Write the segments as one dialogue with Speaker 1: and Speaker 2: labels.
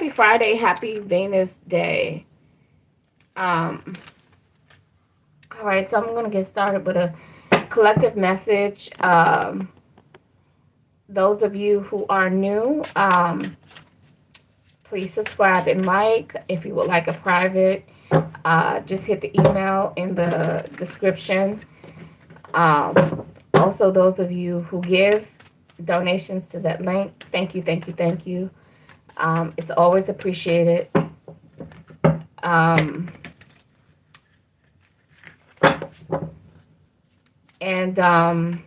Speaker 1: Happy Friday, happy Venus Day. Um, all right, so I'm gonna get started with a collective message. Those of you who are new, please subscribe and like. If you would like a private, just hit the email in the description. Also, those of you who give donations to that link, thank you, thank you, thank you. It's always appreciated. Um, and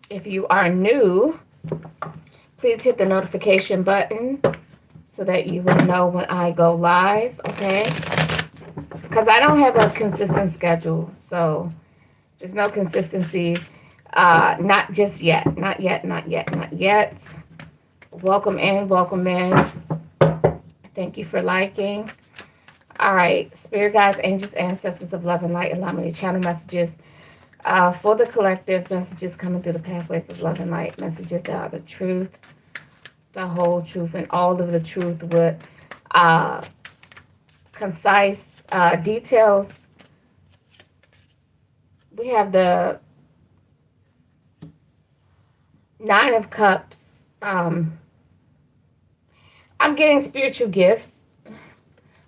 Speaker 1: if you are new, please hit the notification button so that you will know when I go live, okay? Because I don't have a consistent schedule, so there's no consistency. Not just yet. Not yet, not yet, not yet. Welcome in, welcome in. Thank you for liking. All right, spirit guides, angels, ancestors of love and light, allow me to channel messages for the collective, messages coming through the pathways of love and light, messages that are the truth, the whole truth, and all of the truth with concise details. We have the Nine of Cups. I'm getting spiritual gifts.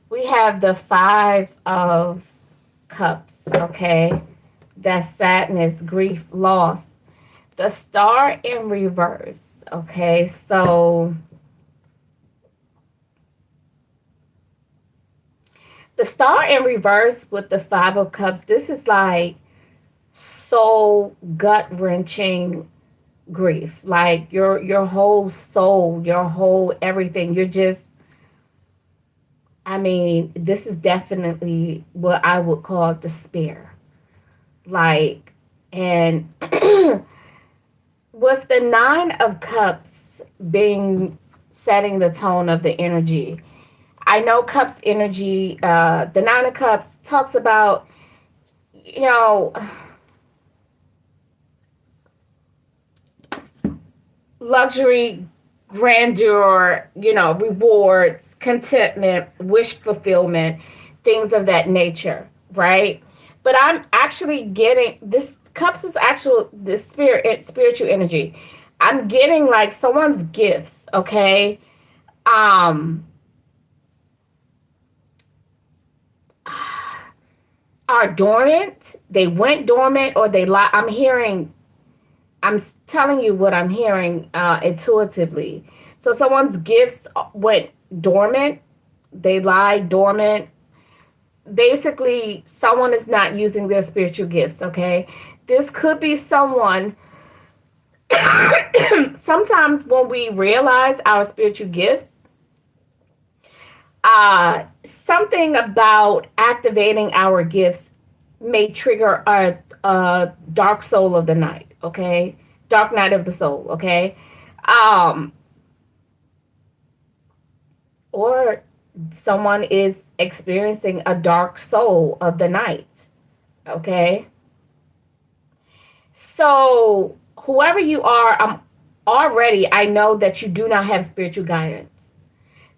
Speaker 1: We have the Five of Cups, okay? That's sadness, grief, loss. The Star in reverse, okay? So the Star in reverse with the Five of Cups, this is like soul gut-wrenching grief. Like your whole soul, your whole everything. You're just, I mean, this is definitely what I would call despair. Like, and with the Nine of Cups being setting the tone of the energy, I know Cups energy, the Nine of Cups talks about, you know, luxury, grandeur, rewards, contentment, wish fulfillment, things of that nature, right? But I'm actually getting this cups is actual this spiritual energy. I'm getting like someone's gifts, okay? Um are dormant. They went dormant or they lie. I'm telling you what I'm hearing intuitively. So someone's gifts went dormant. They lie dormant. Basically, someone is not using their spiritual gifts, okay? This could be someone. Sometimes when we realize our spiritual gifts, something about activating our gifts may trigger a dark soul of the night, okay? Dark night of the soul, okay? Or someone is experiencing a dark soul of the night, okay? So whoever you are, I know that you do not have spiritual guidance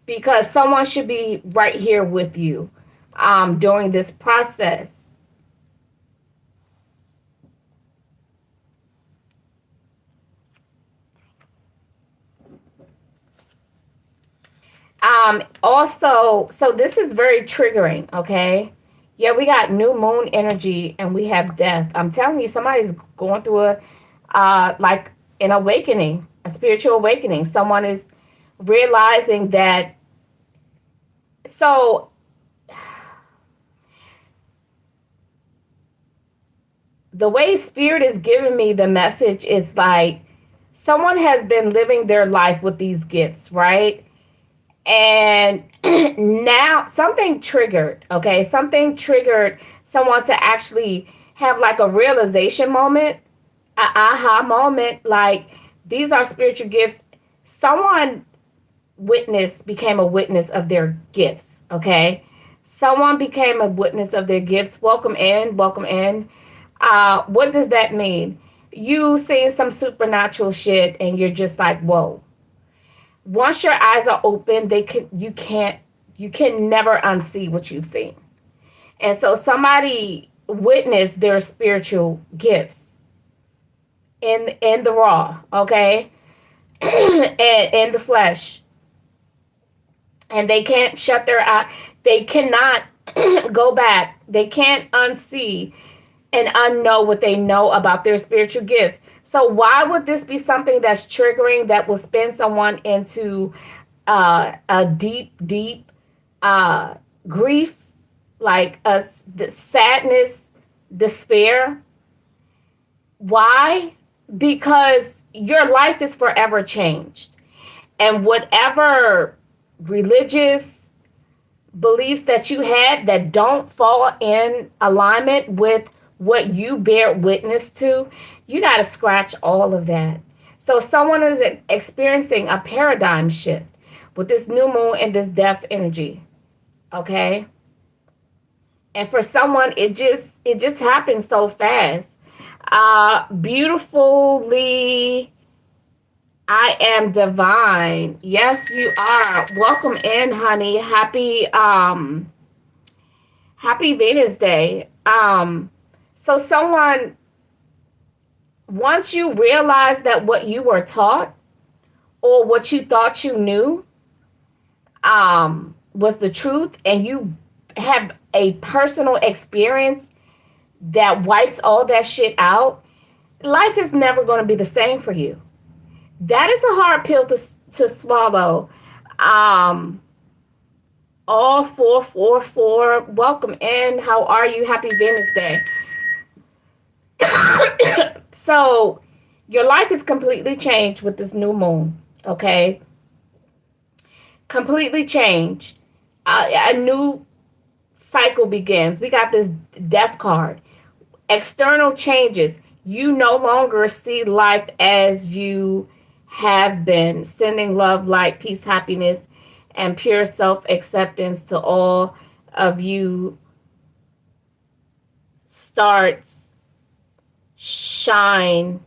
Speaker 1: because someone should be right here with you during this process. Also, so this is very triggering, okay? Yeah, we got new moon energy and we have death. I'm telling you, somebody's going through like an awakening, a spiritual awakening. Someone is realizing that. So the way spirit is giving me the message is like someone has been living their life with these gifts, right? And now something triggered, okay? Something triggered someone to actually have like a realization moment, an aha moment, like these are spiritual gifts. Someone became a witness of their gifts, okay? Someone became a witness of their gifts. Welcome in, welcome in. What does that mean? You seeing some supernatural shit and you're just like, whoa. once your eyes are open, you can never unsee what you've seen. And so somebody witnessed their spiritual gifts in the raw, okay? And in the flesh. And they can't shut their eye. They cannot go back. They can't unsee and unknow what they know about their spiritual gifts. So why would this be something that's triggering that will spin someone into a deep grief, like the sadness, despair? Why? Because your life is forever changed. And whatever religious beliefs that you had that don't fall in alignment with what you bear witness to, you got to scratch all of that. So someone is experiencing a paradigm shift with this new moon and this death energy. Okay? And for someone, it just happens so fast. Beautifully, I am divine. Yes, you are. Welcome in, honey. Happy Venus Day. So someone, once you realize that what you were taught or what you thought you knew was the truth, and you have a personal experience that wipes all that shit out, life is never going to be the same for you. That is a hard pill to swallow. All 444, welcome in. How are you? Happy Venus Day. So your life is completely changed with this new moon. Okay, completely changed. A new cycle begins. We got this death card. External changes. You no longer see life as you have been, sending love, light, peace, happiness, and pure self-acceptance to all of you. Starts shine,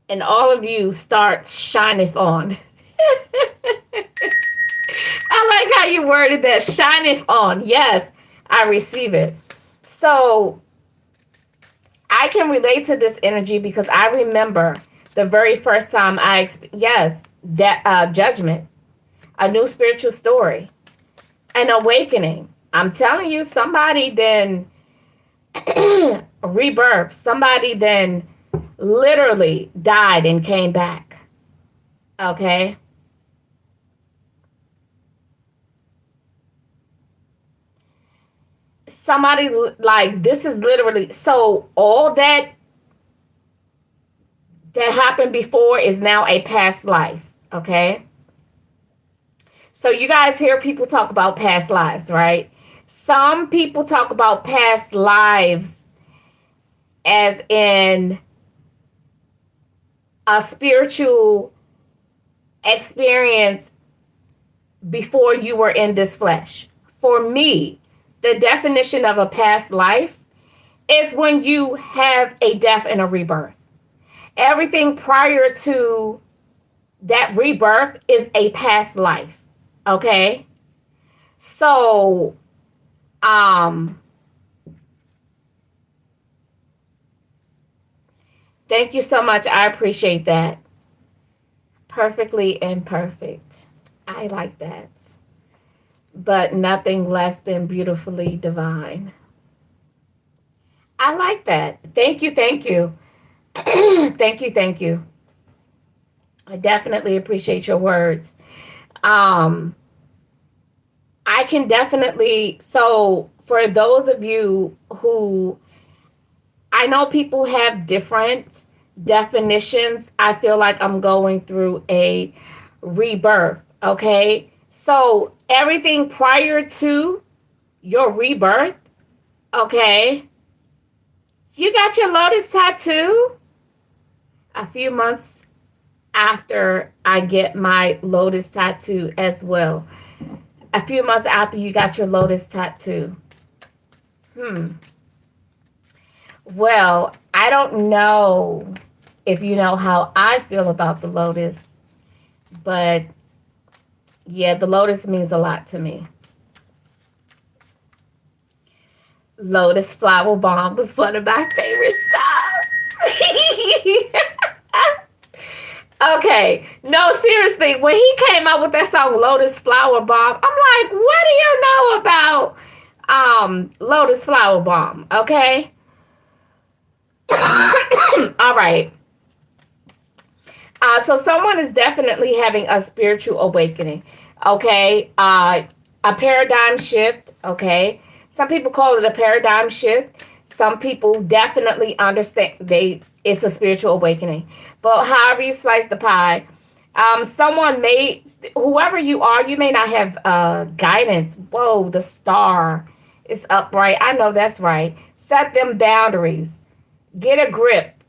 Speaker 1: and all of you start shineth on. I like how you worded that. Shineth on. Yes, I receive it. So I can relate to this energy because I remember the very first time judgment, a new spiritual story, an awakening. I'm telling you, somebody then rebirth. Somebody then literally died and came back. Okay. Somebody, like, this is literally, so all that happened before is now a past life. Okay. So you guys hear people talk about past lives, right? Some people talk about past lives as in a spiritual experience before you were in this flesh. For me, the definition of a past life is when you have a death and a rebirth. Everything prior to that rebirth is a past life. Okay? So, thank you so much. I appreciate that. Perfectly imperfect. I like that. But nothing less than beautifully divine. I like that. Thank you. Thank you. Thank you. Thank you. I definitely appreciate your words. I can definitely, so for those of you who, I know people have different definitions. I feel like I'm going through a rebirth. Okay. So everything prior to your rebirth, okay, you got your lotus tattoo a few months after I get my lotus tattoo as well. A few months after you got your lotus tattoo. Well, I don't know if you know how I feel about the lotus, But yeah, the lotus means a lot to me. Lotus flower bomb was one of my favorite songs. Okay, no, seriously, when he came out with that song Lotus Flower Bomb, I'm like, what do you know about Lotus Flower Bomb? Okay. All right. So someone is definitely having a spiritual awakening. Okay. A paradigm shift. Okay. Some people call it a paradigm shift. Some people definitely understand it's a spiritual awakening. But however you slice the pie, someone may, whoever you are, you may not have guidance. Whoa, the star is upright. I know that's right. Set them boundaries. Get a grip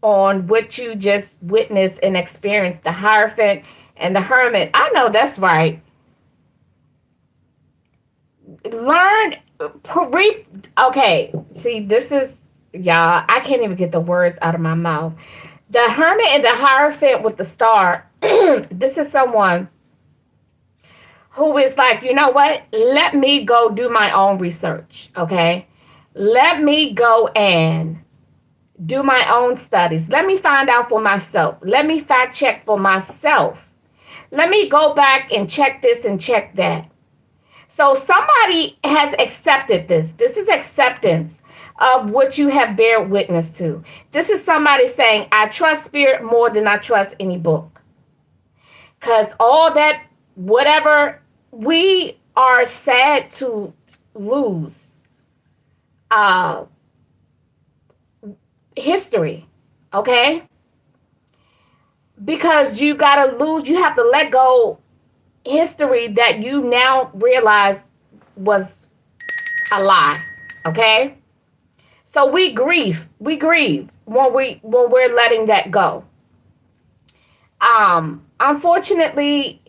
Speaker 1: on what you just witnessed and experienced. The Hierophant and the Hermit. I know that's right. Learn. Okay, see, this is, y'all, I can't even get the words out of my mouth. The Hermit and the Hierophant with the star. This is someone who is like, you know what? Let me go do my own research. Okay. Let me go and do my own studies. Let me find out for myself. Let me fact check for myself. Let me go back and check this and check that. So somebody has accepted this. This is acceptance of what you have bear witness to. This is somebody saying, I trust spirit more than I trust any book. Because all that, whatever, we are sad to lose history, okay? Because you got to lose, you have to let go history that you now realize was a lie, okay? So we grieve when we're letting that go. Unfortunately,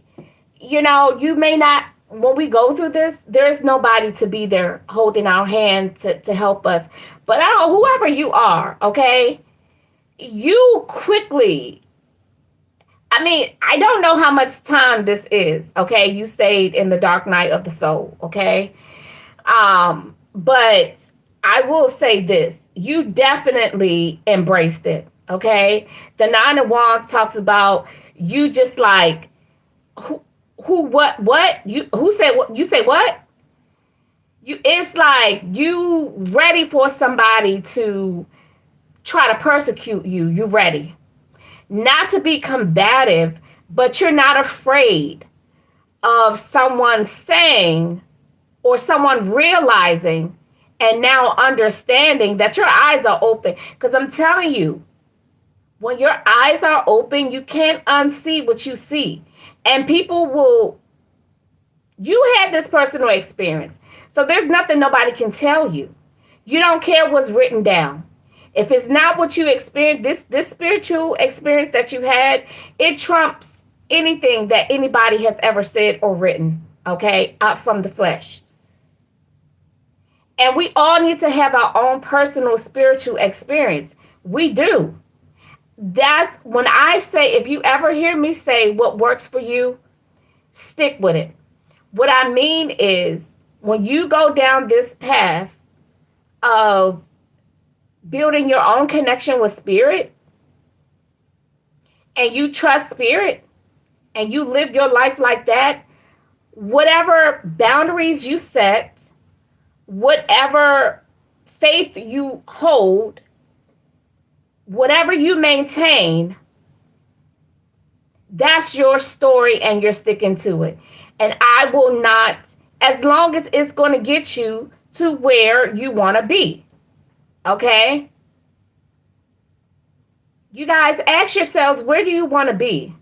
Speaker 1: you know, you may not, when we go through this, there's nobody to be there holding our hand to help us. But whoever you are, okay, you quickly, I mean, I don't know how much time this is, okay? You stayed in the dark night of the soul, okay? But I will say this, you definitely embraced it, okay? The Nine of Wands talks about you just like, what? Who said what? You say what? It's like you ready for somebody to try to persecute you. You ready. Not to be combative, but you're not afraid of someone saying or someone realizing and now understanding that your eyes are open. Because I'm telling you, when your eyes are open, you can't unsee what you see. And people will, you had this personal experience. So there's nothing nobody can tell you. You don't care what's written down. If it's not what you experienced, this spiritual experience that you had, it trumps anything that anybody has ever said or written, okay, out from the flesh. And we all need to have our own personal spiritual experience. We do. That's when I say, if you ever hear me say what works for you, stick with it. What I mean is, when you go down this path of building your own connection with spirit, and you trust spirit, and you live your life like that, whatever boundaries you set, whatever faith you hold, whatever you maintain, that's your story and you're sticking to it. And I will not, as long as it's going to get you to where you want to be. Okay? You guys ask yourselves, where do you want to be?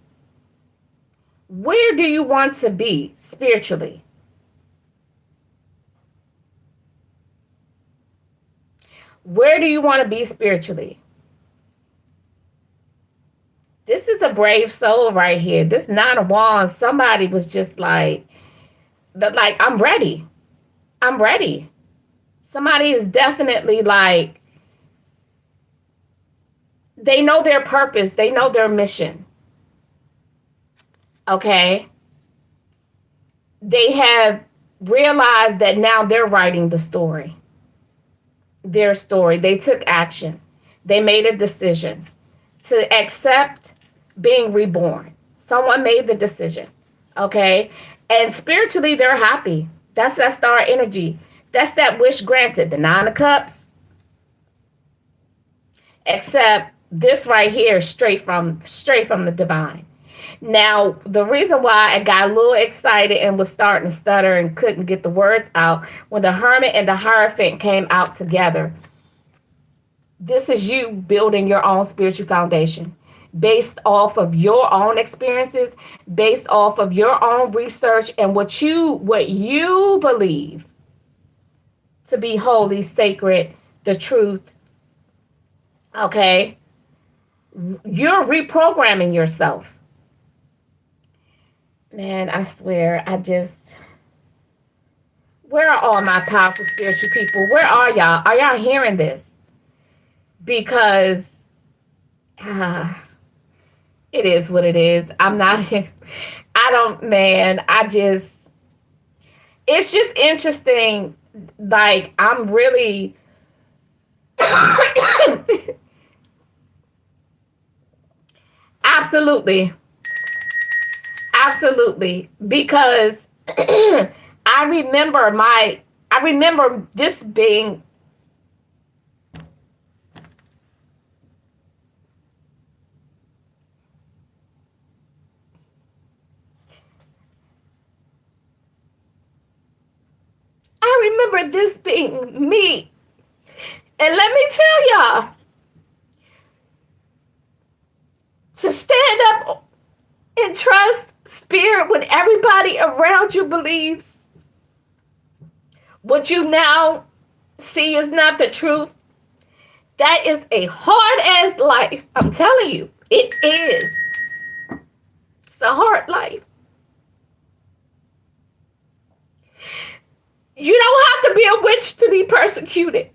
Speaker 1: Where do you want to be spiritually? Where do you want to be spiritually? This is a brave soul right here. This Nine of Wands, somebody was just like, I'm ready. I'm ready. Somebody is definitely like, they know their purpose. They know their mission. Okay. They have realized that now they're writing the story, their story. They took action. They made a decision to accept being reborn. Someone made the decision. Okay. And spiritually, they're happy. That's that star energy. That's that wish granted. The Nine of Cups. Except this right here, straight from the divine. Now, the reason why I got a little excited and was starting to stutter and couldn't get the words out when the Hermit and the Hierophant came out together. This is you building your own spiritual foundation based off of your own experiences, based off of your own research and what you believe to be holy, sacred, the truth. Okay? You're reprogramming yourself. Man, I swear, where are all my powerful spiritual people? Where are y'all? Are y'all hearing this? Because it is what it is. It's just interesting. Like, I'm really, absolutely, absolutely, because I remember this being, me. And let me tell y'all, to stand up and trust spirit when everybody around you believes what you now see is not the truth, that is a hard ass life. I'm telling you, it is. It's a hard life. You don't have to be a witch to be persecuted.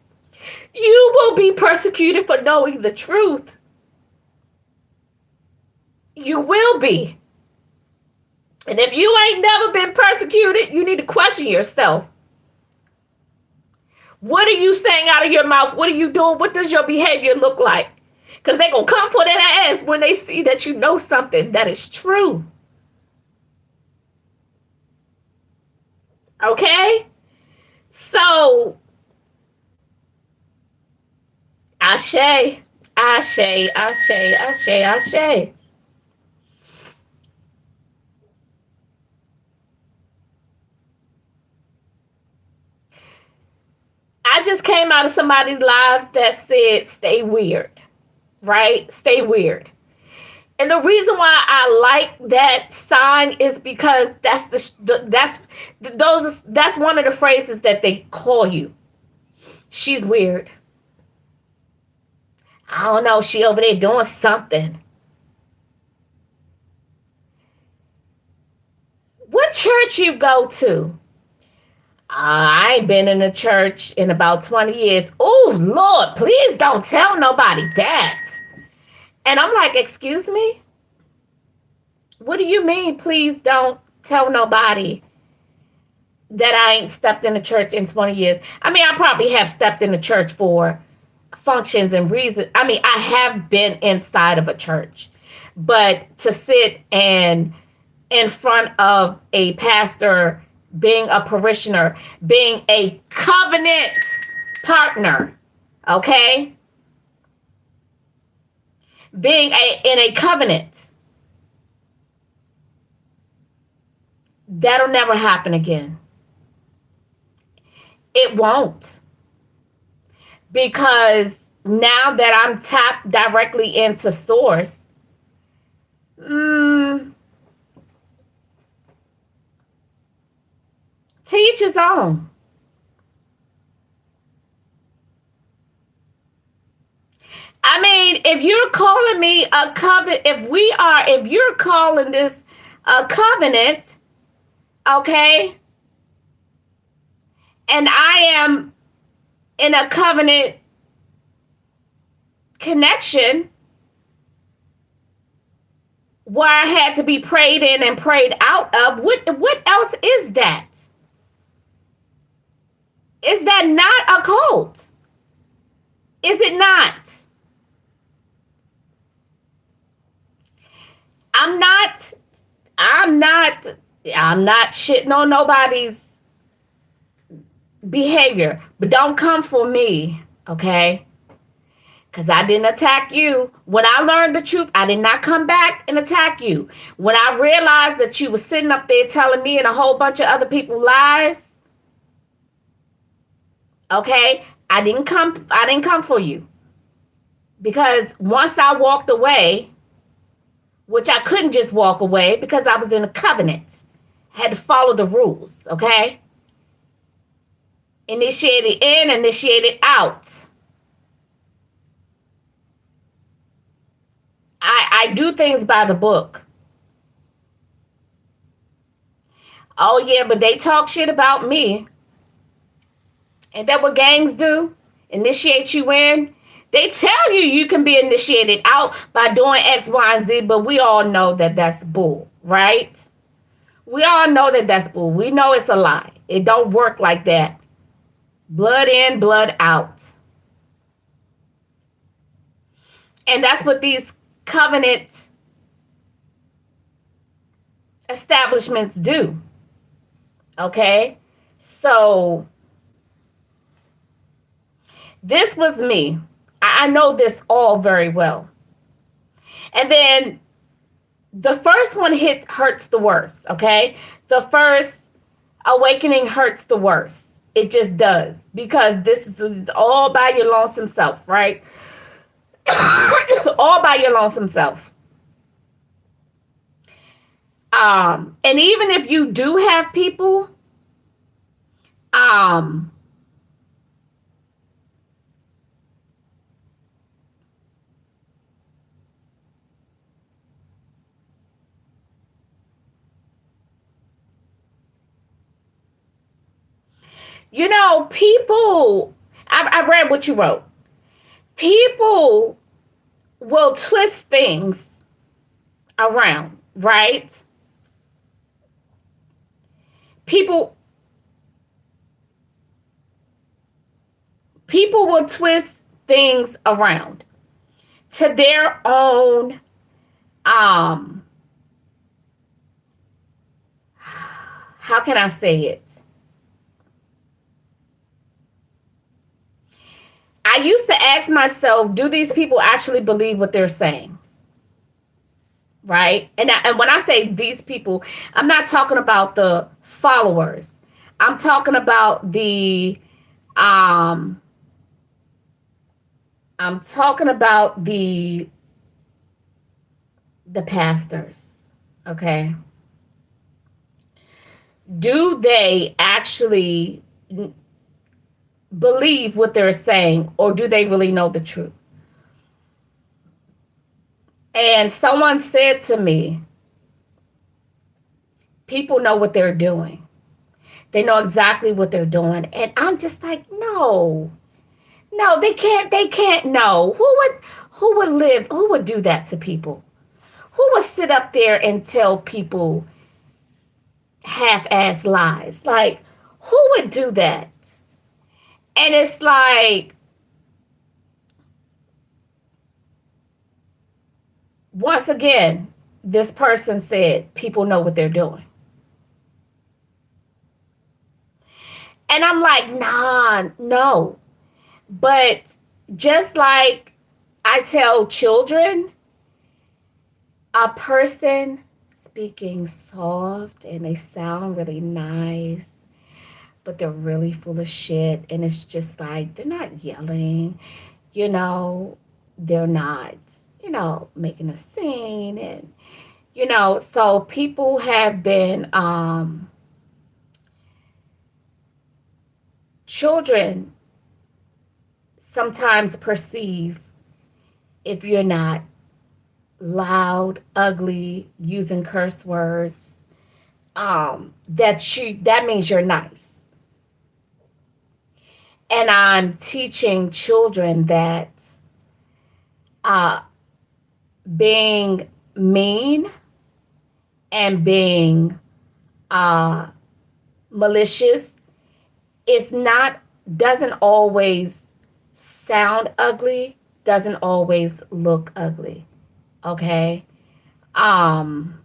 Speaker 1: You will be persecuted for knowing the truth. You will be. And if you ain't never been persecuted, you need to question yourself. What are you saying out of your mouth? What are you doing? What does your behavior look like? Because they're going to come for that ass when they see that you know something that is true. Okay? So, ashe, ashe, ashe, ashe, ashe. I just came out of somebody's lives that said, stay weird, right? Stay weird. And the reason why I like that sign is because that's one of the phrases that they call you. She's weird. I don't know. She over there doing something. What church you go to? I ain't been in a church in about 20 years. Oh, Lord, please don't tell nobody that. And I'm like, excuse me? What do you mean, please don't tell nobody that I ain't stepped in a church in 20 years? I mean, I probably have stepped in a church for functions and reasons. I mean, I have been inside of a church. But to sit and in front of a pastor, being a parishioner, being a covenant partner, okay? Being in a covenant, that'll never happen again. It won't. Because now that I'm tapped directly into source, teach his own. I mean, if you're calling me a covenant, if you're calling this a covenant, okay, and I am in a covenant connection, where I had to be prayed in and prayed out of. What else is that? Is that not a cult? Is it not? I'm not I'm not I'm not shitting on nobody's behavior, but don't come for me, okay? Because I didn't attack you. When I learned the truth, I did not come back and attack you. When I realized that you were sitting up there telling me and a whole bunch of other people lies, okay, I didn't come for you. Because once I walked away, which I couldn't just walk away because I was in a covenant. I had to follow the rules, okay? Initiated in, initiated out. I do things by the book. Oh, yeah, but they talk shit about me. Ain't that what gangs do? Initiate you in. They tell you you can be initiated out by doing X, Y, and Z, but we all know that that's bull, right? We all know that that's bull. We know it's a lie. It don't work like that. Blood in, blood out. And that's what these covenant establishments do. Okay? So this was me. I know this all very well. And then the first one hurts the worst, okay? The first awakening hurts the worst. It just does. Because this is all by your lonesome self, right? All by your lonesome self. And even if you do have people, you know, people, I read what you wrote. People will twist things around, right? People will twist things around to their own how can I say it? I used to ask myself, do these people actually believe what they're saying? Right? And when I say these people, I'm not talking about the followers. I'm talking about the pastors. Okay? Do they actually believe what they're saying, or do they really know the truth? And someone said to me, people know what they're doing. They know exactly what they're doing. And I'm just like, no, they can't know. Who would do that to people? Who would sit up there and tell people half-ass lies? Like, who would do that? And it's like, once again, this person said people know what they're doing. And I'm like, nah, no. But just like I tell children, a person speaking soft and they sound really nice, but they're really full of shit. And it's just like, they're not yelling, they're not, making a scene. And, so people have been, children sometimes perceive if you're not loud, ugly, using curse words, that means you're nice. And I'm teaching children that being mean and being malicious, it's not, doesn't always sound ugly, doesn't always look ugly. Okay. Um,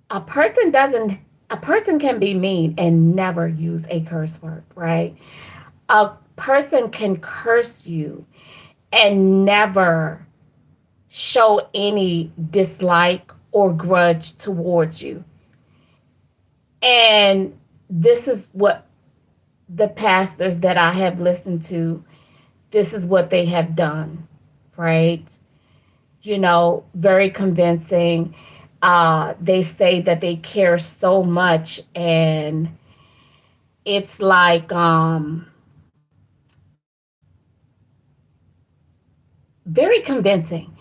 Speaker 1: a person doesn't, a person can be mean and never use a curse word, right? A person can curse you and never show any dislike or grudge towards you. And this is what the pastors that I have listened to, this is what they have done, right? You know, very convincing. They say that they care so much, and it's like very convincing.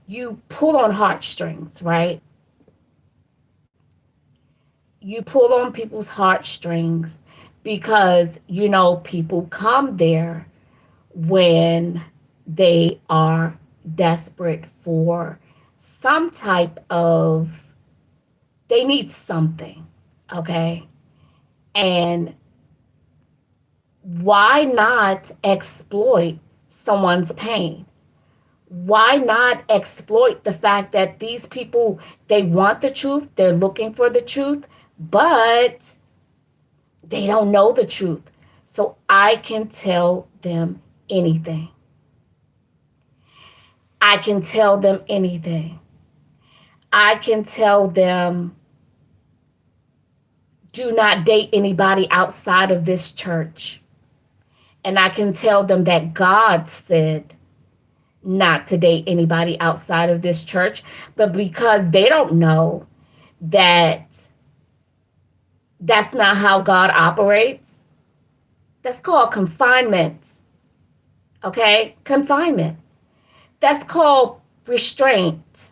Speaker 1: You pull on heartstrings, right? You pull on people's heartstrings because, you know, people come there when they are desperate for some type of, they need something, okay? And why not exploit someone's pain? Why not exploit the fact that these people, they want the truth, they're looking for the truth, but they don't know the truth. So I can tell them anything. I can tell them anything. I can tell them, do not date anybody outside of this church. And I can tell them that God said not to date anybody outside of this church. But because they don't know that that's not how God operates, that's called confinement. Okay? Confinement. That's called restraint.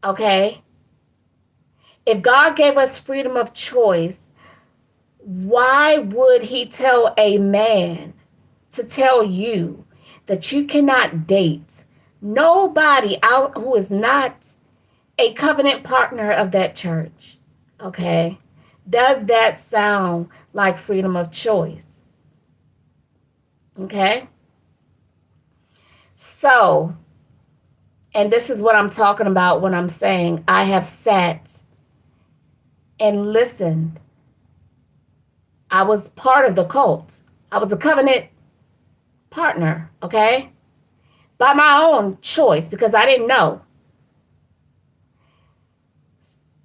Speaker 1: Okay? If God gave us freedom of choice, why would he tell a man to tell you that you cannot date nobody out who is not a covenant partner of that church? Okay? Does that sound like freedom of choice? Okay? So, and this is what I'm talking about when I'm saying I have sat and listened. I was part of the cult. I was a covenant partner, okay? By my own choice because I didn't know.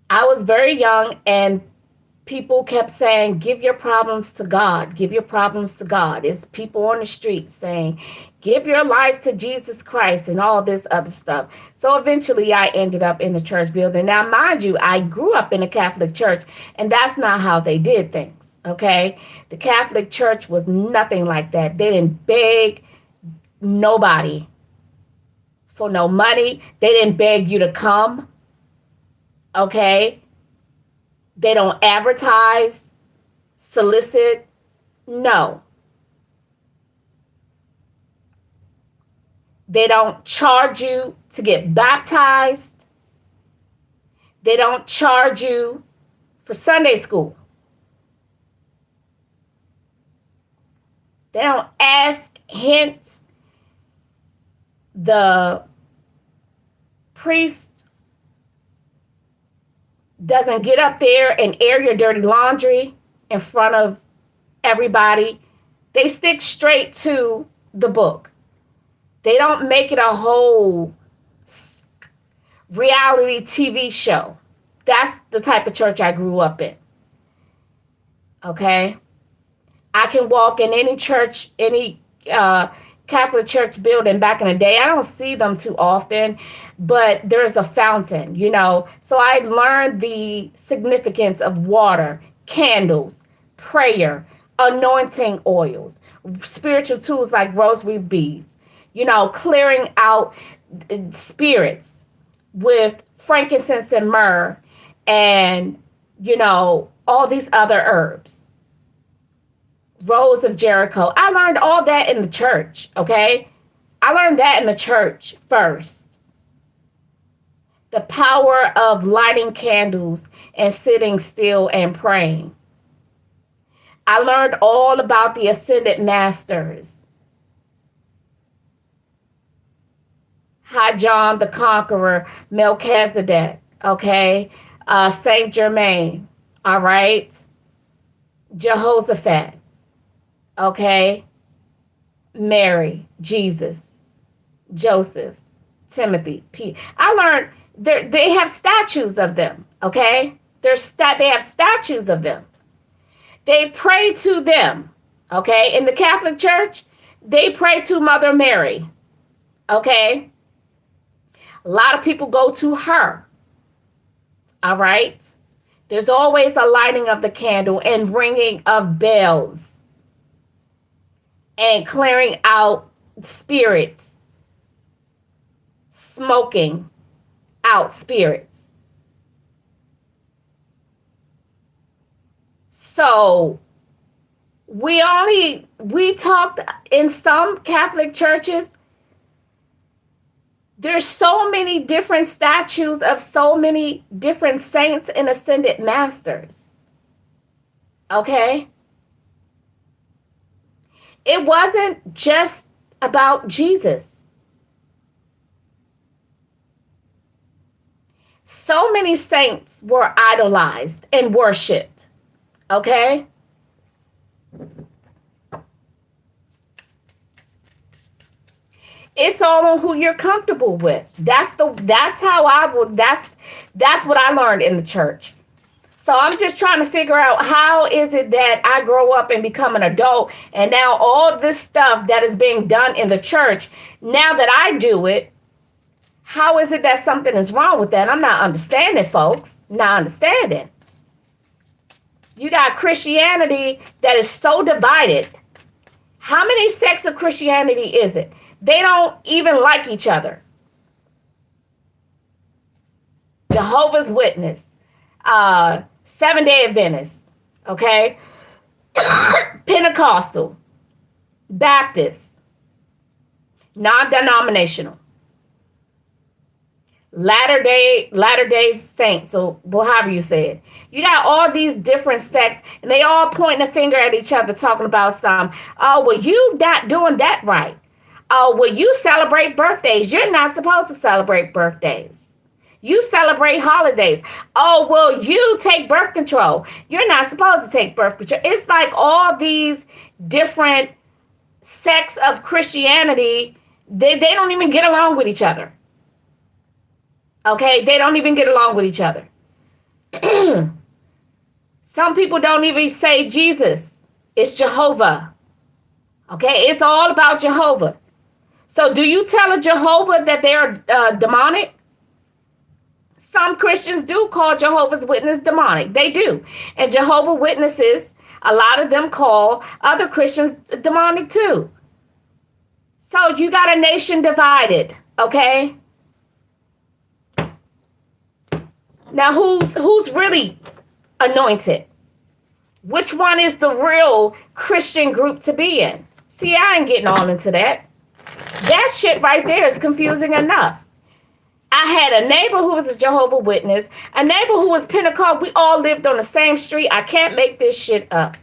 Speaker 1: I was very young and people kept saying, give your problems to God. Give your problems to God. It's people on the street saying, give your life to Jesus Christ and all this other stuff. So eventually I ended up in the church building. Now, mind you, I grew up in a Catholic church, and that's not how they did things, okay? The Catholic Church was nothing like that. They didn't beg nobody for no money. They didn't beg you to come, okay? They don't advertise, solicit. No. They don't charge you to get baptized. They don't charge you for Sunday school. They don't ask, hint. The priest doesn't get up there and air your dirty laundry in front of everybody. They stick straight to the book. They don't make it a whole reality TV show. That's the type of church I grew up in. Okay? I can walk in any church, any Catholic church building back in the day. I don't see them too often, but there's a fountain, you know. So I learned the significance of water, candles, prayer, anointing oils, spiritual tools like rosary beads, you know, clearing out spirits with frankincense and myrrh and, you know, all these other herbs. Rose of Jericho. I learned all that in the church, okay? I learned that in the church first. The power of lighting candles and sitting still and praying. I learned all about the ascended masters. High John the Conqueror, Melchizedek, okay? Saint Germain, all right? Jehoshaphat, okay? Mary, Jesus, Joseph, Timothy, Pete. I learned they have statues of them, okay? They have statues of them. They pray to them, okay? In the Catholic Church, they pray to Mother Mary, okay? A lot of people go to her, all right? There's always a lighting of the candle and ringing of bells and clearing out spirits, smoking out spirits. So we talked in some Catholic churches, there's so many different statues of so many different saints and ascended masters. Okay? It wasn't just about Jesus. So many saints were idolized and worshipped. Okay? It's all on who you're comfortable with. That's what I learned in the church. So I'm just trying to figure out, how is it that I grow up and become an adult, and now all this stuff that is being done in the church, now that I do it, how is it that something is wrong with that? I'm not understanding, folks. Not understanding. You got Christianity that is so divided. How many sects of Christianity is it? They don't even like each other. Jehovah's Witness, Seventh-day Adventist, okay? Pentecostal, Baptist, non-denominational, Latter-day Saints, or however you say it. You got all these different sects, and they all pointing a finger at each other, talking about oh, well, you not doing that right. Oh, well, you celebrate birthdays. You're not supposed to celebrate birthdays. You celebrate holidays. Oh, well, you take birth control. You're not supposed to take birth control. It's like all these different sects of Christianity, they don't even get along with each other. Okay? They don't even get along with each other. Some people don't even say Jesus. It's Jehovah. Okay? It's all about Jehovah. So do you tell a Jehovah that they're demonic? Some Christians do call Jehovah's Witness demonic. They do. And Jehovah Witnesses, a lot of them call other Christians demonic too. So you got a nation divided, okay? Now who's really anointed? Which one is the real Christian group to be in? See, I ain't getting all into that. That shit right there is confusing enough. I had a neighbor who was a Jehovah's Witness, a neighbor who was Pentecostal. We all lived on the same street. I can't make this shit up.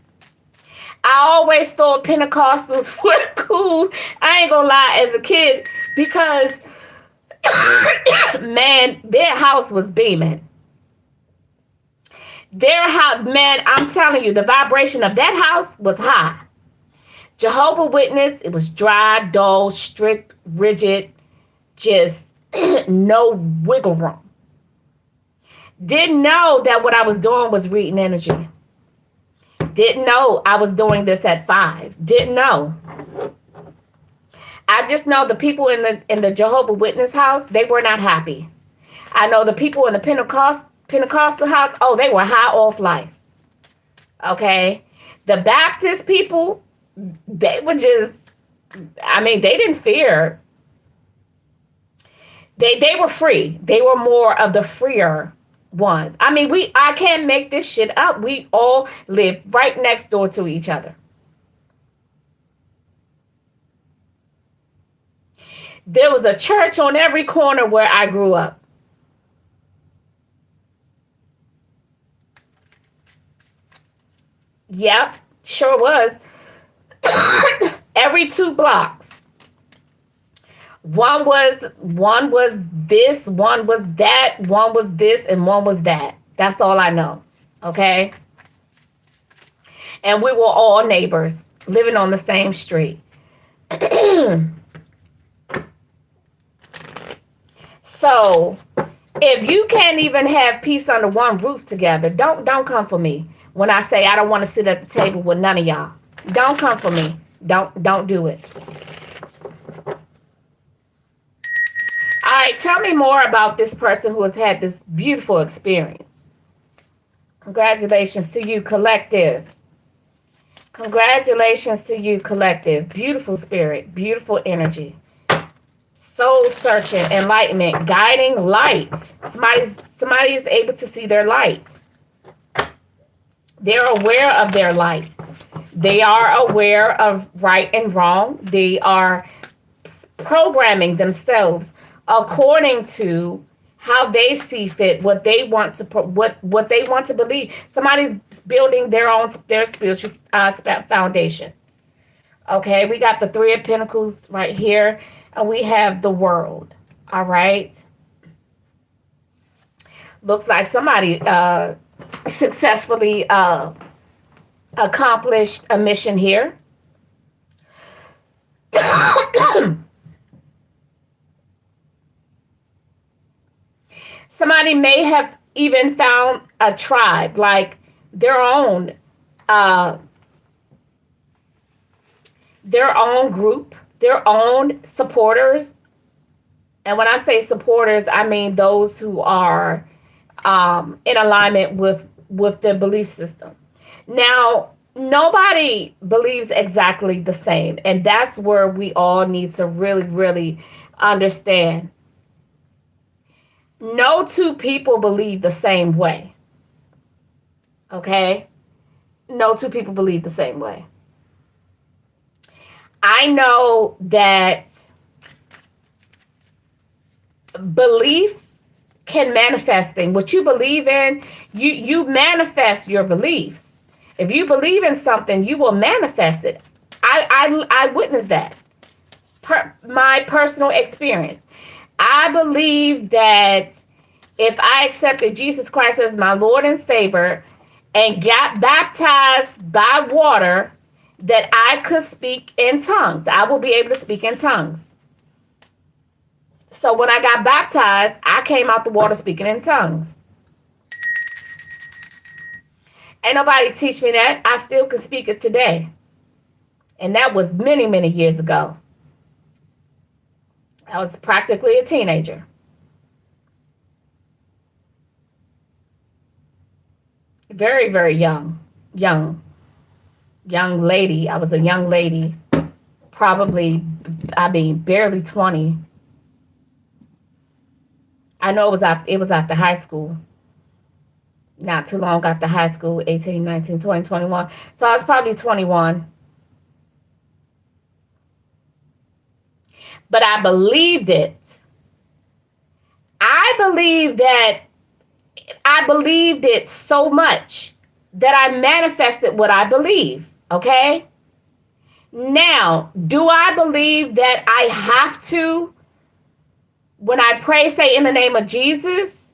Speaker 1: I always thought Pentecostals were cool. I ain't gonna lie, as a kid, because, man, their house was beaming. Their house, man, I'm telling you, the vibration of that house was high. Jehovah's Witness, it was dry, dull, strict, rigid, just no wiggle room. Didn't know that what I was doing was reading energy. Didn't know I was doing this at 5. Didn't know. I just know the people in the Jehovah's Witness house, they were not happy. I know the people in the Pentecostal house, oh, they were high off life. Okay? The Baptist people, they were just, I mean, they didn't fear. They were free. They were more of the freer ones. I mean, I can't make this shit up. We all live right next door to each other. There was a church on every corner where I grew up. Yep, sure was. Every 2 blocks. One was this, one was that, one was this, and one was that. That's all I know. Okay? And we were all neighbors living on the same street. So if you can't even have peace under one roof together, don't come for me when I say I don't want to sit at the table with none of y'all. Don't come for me. Don't do it. All right, tell me more about this person who has had this beautiful experience. Congratulations to you, collective. Congratulations to you, collective. Beautiful spirit, beautiful energy. Soul searching, enlightenment, guiding light. Somebody is able to see their light. They're aware of their light. They are aware of right and wrong. They are programming themselves according to how they see fit, what they want to what they want to believe. Somebody's building their spiritual foundation. Okay, we got the Three of Pentacles right here, and we have the World. All right. Looks like somebody successfully accomplished a mission here. Somebody may have even found a tribe, like their own group, their own supporters. And when I say supporters, I mean those who are in alignment with the belief system. Now, nobody believes exactly the same. And that's where we all need to really, really understand. No two people believe the same way. Okay? No two people believe the same way. I know that belief can manifest things. What you believe in, you manifest your beliefs. If you believe in something, you will manifest it. I witnessed that. My personal experience. I believe that if I accepted Jesus Christ as my Lord and Savior and got baptized by water, that I could speak in tongues. I will be able to speak in tongues. So when I got baptized, I came out the water speaking in tongues. Ain't nobody teach me that. I still can speak it today. And that was many, many years ago. I was practically a teenager. Very, very young lady. I was a young lady, probably, barely 20. I know it was after high school. Not too long after high school, 18, 19, 20, 21. So I was probably 21. But I believed it. I believed it so much that I manifested what I believe. Okay? Now, do I believe that I have to, when I pray, say in the name of Jesus?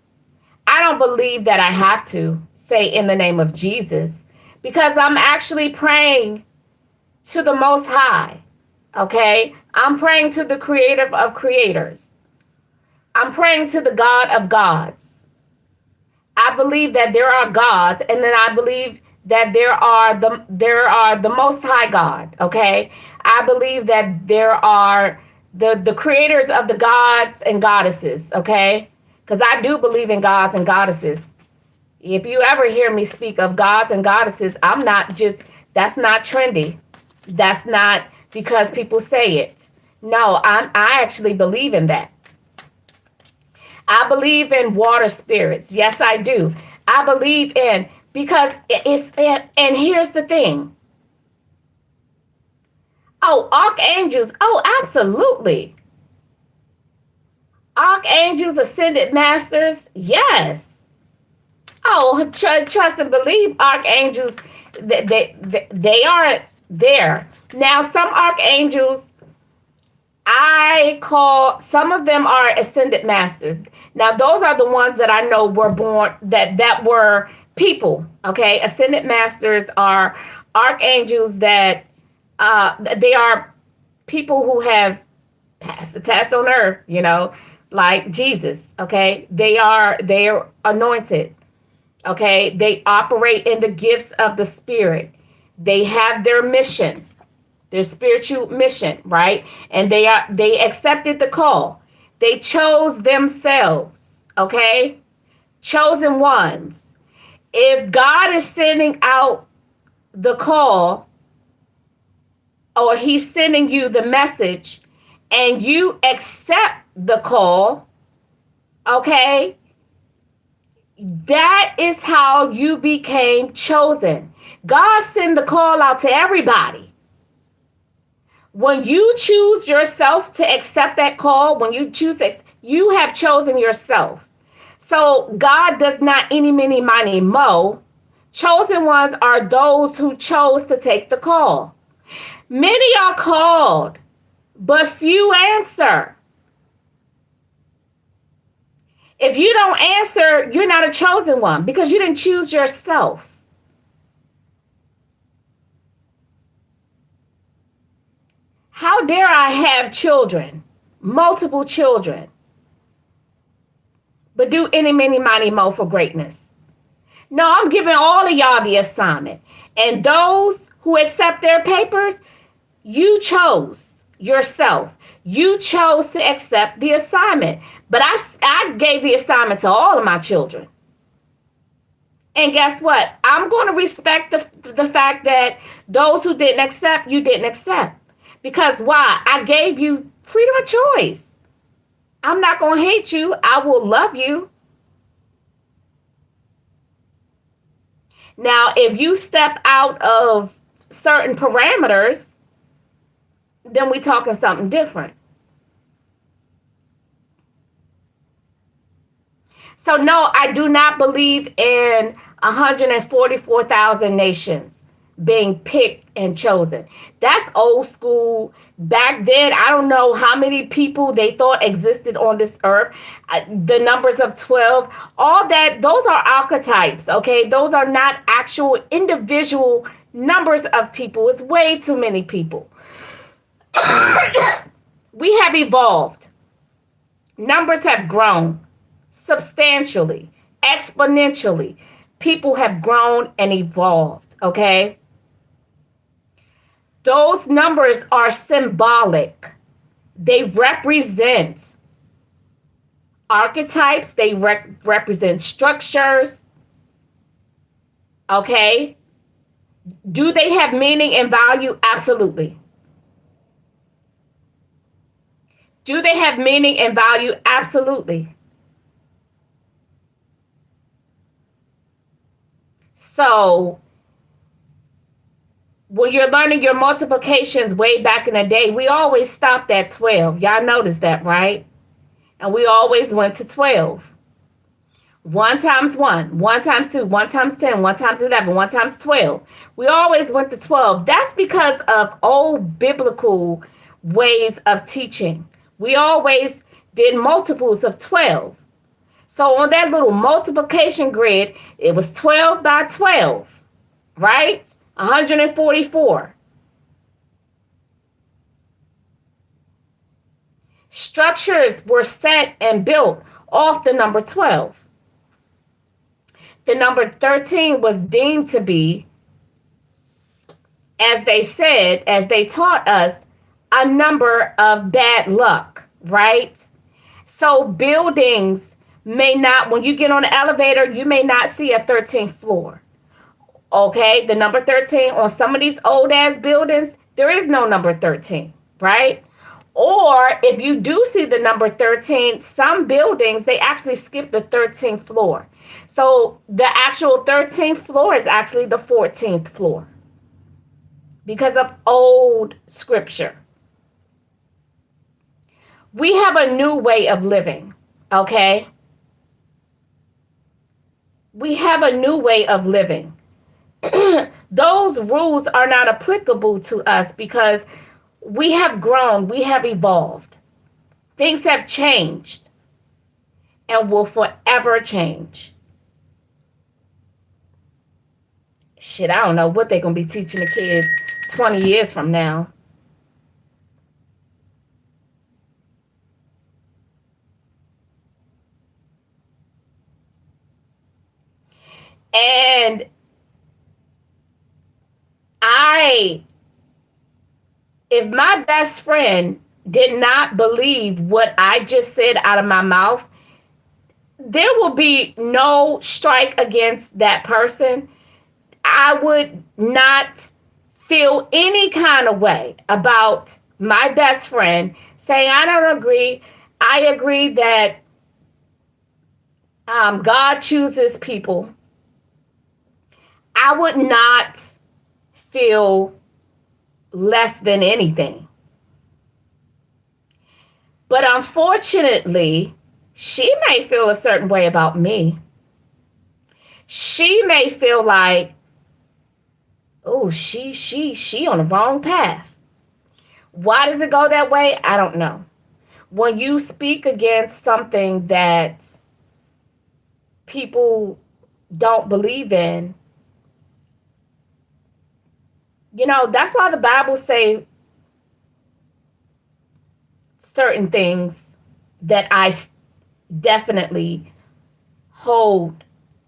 Speaker 1: I don't believe that I have to say in the name of Jesus, because I'm actually praying to the Most High. Okay? I'm praying to the Creator of creators. I'm praying to the God of gods. I believe that there are gods, and then I believe that there are the Most High God. Okay? I believe that there are the creators of the gods and goddesses. Okay? Because I do believe in gods and goddesses. If you ever hear me speak of gods and goddesses, that's not trendy. That's not because people say it. No, I actually believe in that. I believe in water spirits. Yes, I do. I believe in, because and here's the thing. Oh, archangels. Oh, absolutely. Archangels, ascended masters. Yes. Oh, trust and believe archangels They are there. Now, some archangels, I call, some of them are ascended masters. Now, those are the ones that I know were born, that were people. Okay, ascended masters are archangels that they are people who have passed the test on earth. Like Jesus. Okay, they're anointed. Okay, they operate in the gifts of the Spirit. They have their mission, their spiritual mission, right? And they accepted the call. They chose themselves, okay? Chosen ones. If God is sending out the call, or he's sending you the message, and you accept the call, okay? That is how you became chosen. God sent the call out to everybody. When you choose yourself to accept that call, when you choose, you have chosen yourself. So God does not any, mini, miny, mo. Chosen ones are those who chose to take the call. Many are called, but few answer. If you don't answer, you're not a chosen one because you didn't choose yourself. How dare I have children, multiple children, but do any, many, mighty, mo for greatness? No, I'm giving all of y'all the assignment. And those who accept their papers, you chose yourself. You chose to accept the assignment. But I gave the assignment to all of my children. And guess what? I'm going to respect the fact that those who didn't accept, you didn't accept. Because why? I gave you freedom of choice. I'm not going to hate you. I will love you. Now, if you step out of certain parameters, then we're talking something different. So no, I do not believe in 144,000 nations being picked and chosen. That's old school. Back then, I don't know how many people they thought existed on this earth. The numbers of 12, all that, those are archetypes, okay? Those are not actual individual numbers of people. It's way too many people. We have evolved. Numbers have grown substantially, exponentially. People have grown and evolved, okay? Those numbers are symbolic. They represent archetypes. They represent structures, okay? Do they have meaning and value? Absolutely. Do they have meaning and value? Absolutely. So when you're learning your multiplications way back in the day, we always stopped at 12. Y'all noticed that, right? And we always went to 12. 1 times 1, 1 times 2, 1 times 10, 1 times 11, 1 times 12. We always went to 12. That's because of old biblical ways of teaching. We always did multiples of 12. So on that little multiplication grid, it was 12 by 12, right? 144. Structures were set and built off the number 12. The number 13 was deemed to be, as they said, as they taught us, a number of bad luck, right? So buildings may not, when you get on the elevator, you may not see a 13th floor. Okay, the number 13 on some of these old ass buildings, there is no number 13, right? Or if you do see the number 13, some buildings, they actually skip the 13th floor. So the actual 13th floor is actually the 14th floor because of old scripture. We have a new way of living, okay? We have a new way of living. those rules are not applicable to us because we have grown, we have evolved. Things have changed and will forever change. Shit, I don't know what they're going to be teaching the kids 20 years from now. And if my best friend did not believe what I just said out of my mouth, there will be no strike against that person. I would not feel any kind of way about my best friend saying, I don't agree. I agree that God chooses people. I would not feel less than anything. But unfortunately, she may feel a certain way about me. She may feel like, oh, she on the wrong path. Why does it go that way? I don't know. When you speak against something that people don't believe in, you know, that's why the Bible say certain things that I definitely hold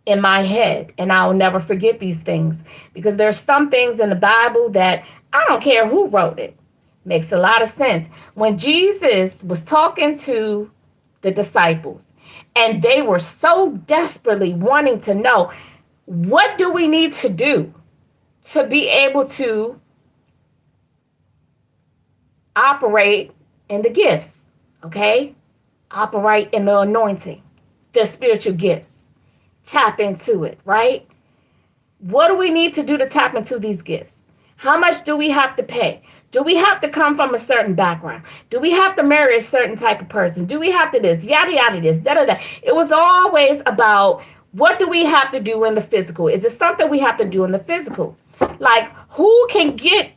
Speaker 1: in my head, and I'll never forget these things, because there's some things in the Bible that I don't care who wrote it. Makes a lot of sense. When Jesus was talking to the disciples and they were so desperately wanting to know, what do we need to do to be able to operate in the gifts, okay? Operate in the anointing, the spiritual gifts. Tap into it, right? What do we need to do to tap into these gifts? How much do we have to pay? Do we have to come from a certain background? Do we have to marry a certain type of person? Do we have to this, yada, yada, this, da, da, da. It was always about, what do we have to do in the physical? Is it something we have to do in the physical? Like, who can get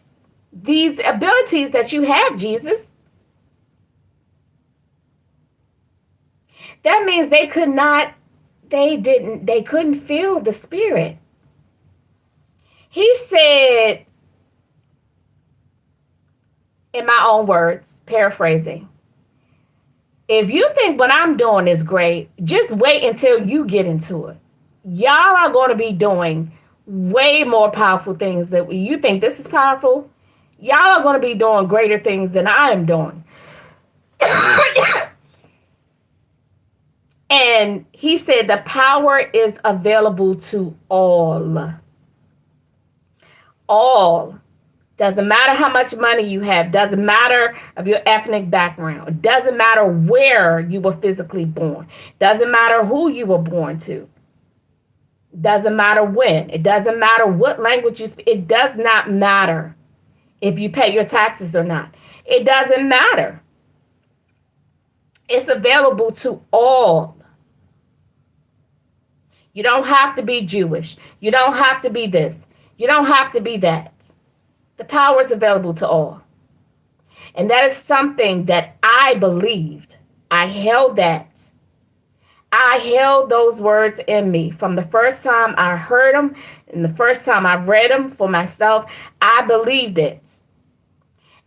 Speaker 1: these abilities that you have, Jesus? That means they couldn't feel the Spirit. He said, in my own words, paraphrasing, if you think what I'm doing is great, just wait until you get into it. Y'all are going to be doing way more powerful things that you think this is powerful. Y'all are going to be doing greater things than I am doing. And he said the power is available to all. All. Doesn't matter how much money you have. Doesn't matter of your ethnic background. It doesn't matter where you were physically born. Doesn't matter who you were born to. Doesn't matter when. It doesn't matter what language you speak. It does not matter if you pay your taxes or not. It doesn't matter. It's available to all. You don't have to be Jewish. You don't have to be this. You don't have to be that. The power is available to all. And that is something that I believed. I held that. I held those words in me from the first time I heard them and the first time I read them for myself. I believed it.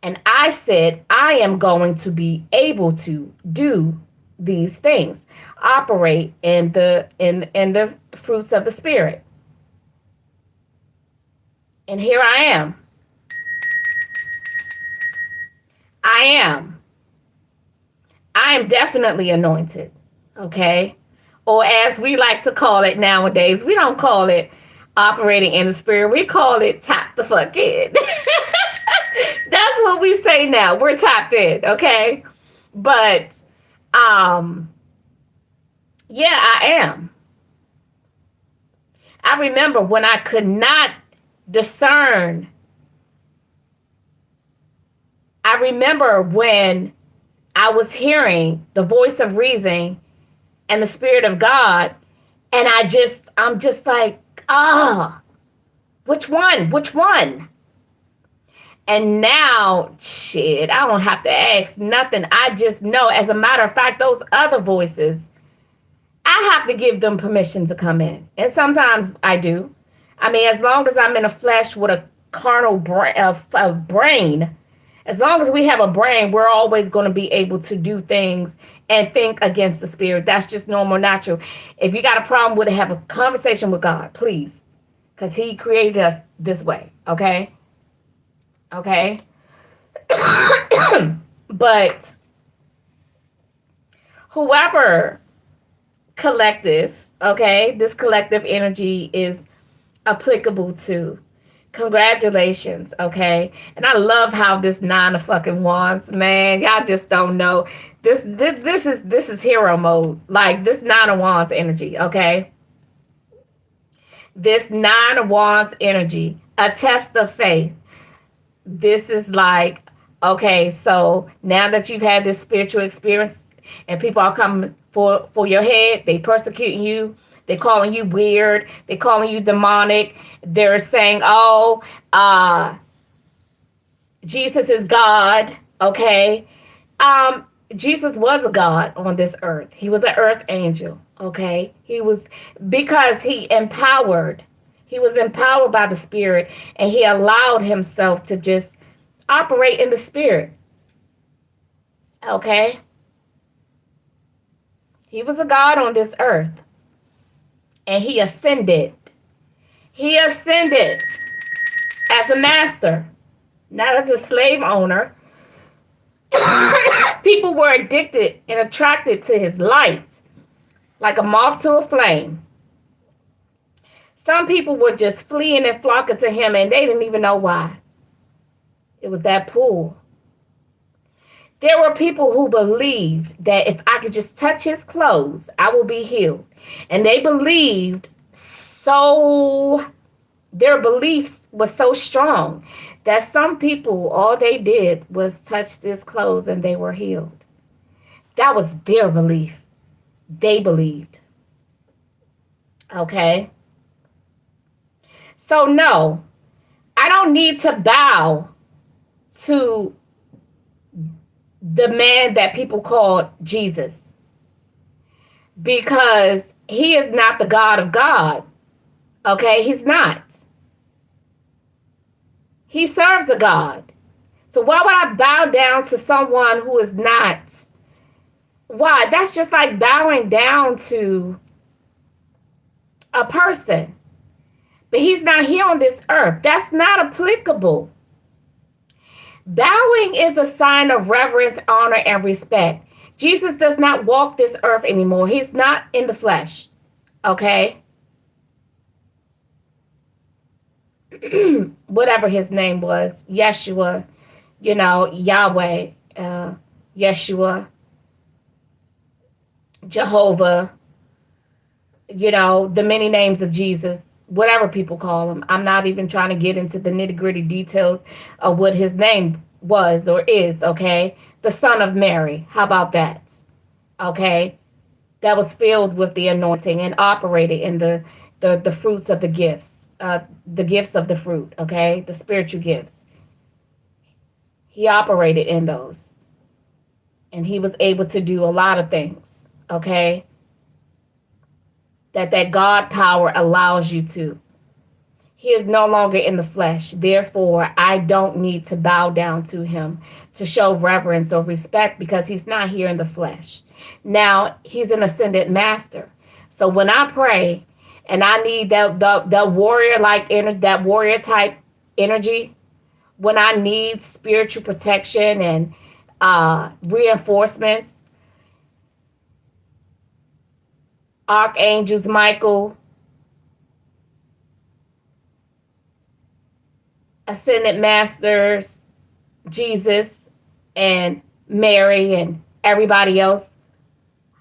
Speaker 1: And I said, I am going to be able to do these things, operate in the fruits of the Spirit. And here I am. I am definitely anointed, okay? Or as we like to call it nowadays, we don't call it operating in the Spirit. We call it tap the fuck in. That's what we say now. We're tapped in, okay? But, yeah, I am. I remember when I could not discern. I remember when I was hearing the voice of reason and the Spirit of God, and I'm just like, Which one? Which one? And now, shit, I don't have to ask nothing. I just know. As a matter of fact, those other voices, I have to give them permission to come in. And sometimes I do. I mean, as long as I'm in a flesh with a carnal brain, as long as we have a brain, we're always going to be able to do things and think against the spirit. That's just normal, natural. If you got a problem with it, have a conversation with God, please. Because He created us this way, okay? Okay? But whoever collective, okay, this collective energy is applicable to, congratulations, okay? And I love how this 9 of fucking wands, man, y'all just don't know. This is hero mode. Like this 9 of wands energy, okay? This 9 of wands energy, a test of faith. This is like, okay, so now that you've had this spiritual experience and people are coming for your head, they persecuting you, they calling you weird, they calling you demonic, they're saying, oh, Jesus is God, okay? Jesus was a God on this earth. He was an earth angel, okay? He was, because he was empowered by the spirit, and he allowed himself to just operate in the spirit, okay? He was a God on this earth, and he ascended. He ascended as a master, not as a slave owner. People were addicted and attracted to his light, like a moth to a flame. Some people were just fleeing and flocking to him, and they didn't even know why. It was that pull. There were people who believed that if I could just touch his clothes, I will be healed. And they believed so, their beliefs were so strong that some people, all they did was touch this clothes and they were healed. That was their belief. They believed. Okay? So no, I don't need to bow to the man that people call Jesus, because he is not the God of God. Okay? He's not. He serves a God. So why would I bow down to someone who is not? Why? That's just like bowing down to a person. But he's not here on this earth. That's not applicable. Bowing is a sign of reverence, honor, and respect. Jesus does not walk this earth anymore. He's not in the flesh. Okay? Whatever his name was, Yeshua, Yahweh, Yeshua, Jehovah, the many names of Jesus, whatever people call him. I'm not even trying to get into the nitty-gritty details of what his name was or is, okay? The Son of Mary. How about that? Okay? That was filled with the anointing and operated in the fruits of the gifts. The gifts of the fruit, okay? The spiritual gifts. He operated in those. And he was able to do a lot of things, okay? That God power allows you to. He is no longer in the flesh. Therefore, I don't need to bow down to him to show reverence or respect, because he's not here in the flesh. Now, he's an ascended master. So when I pray, and I need that warrior warrior type energy, when I need spiritual protection and reinforcements, archangels Michael, ascended masters, Jesus, and Mary, and everybody else.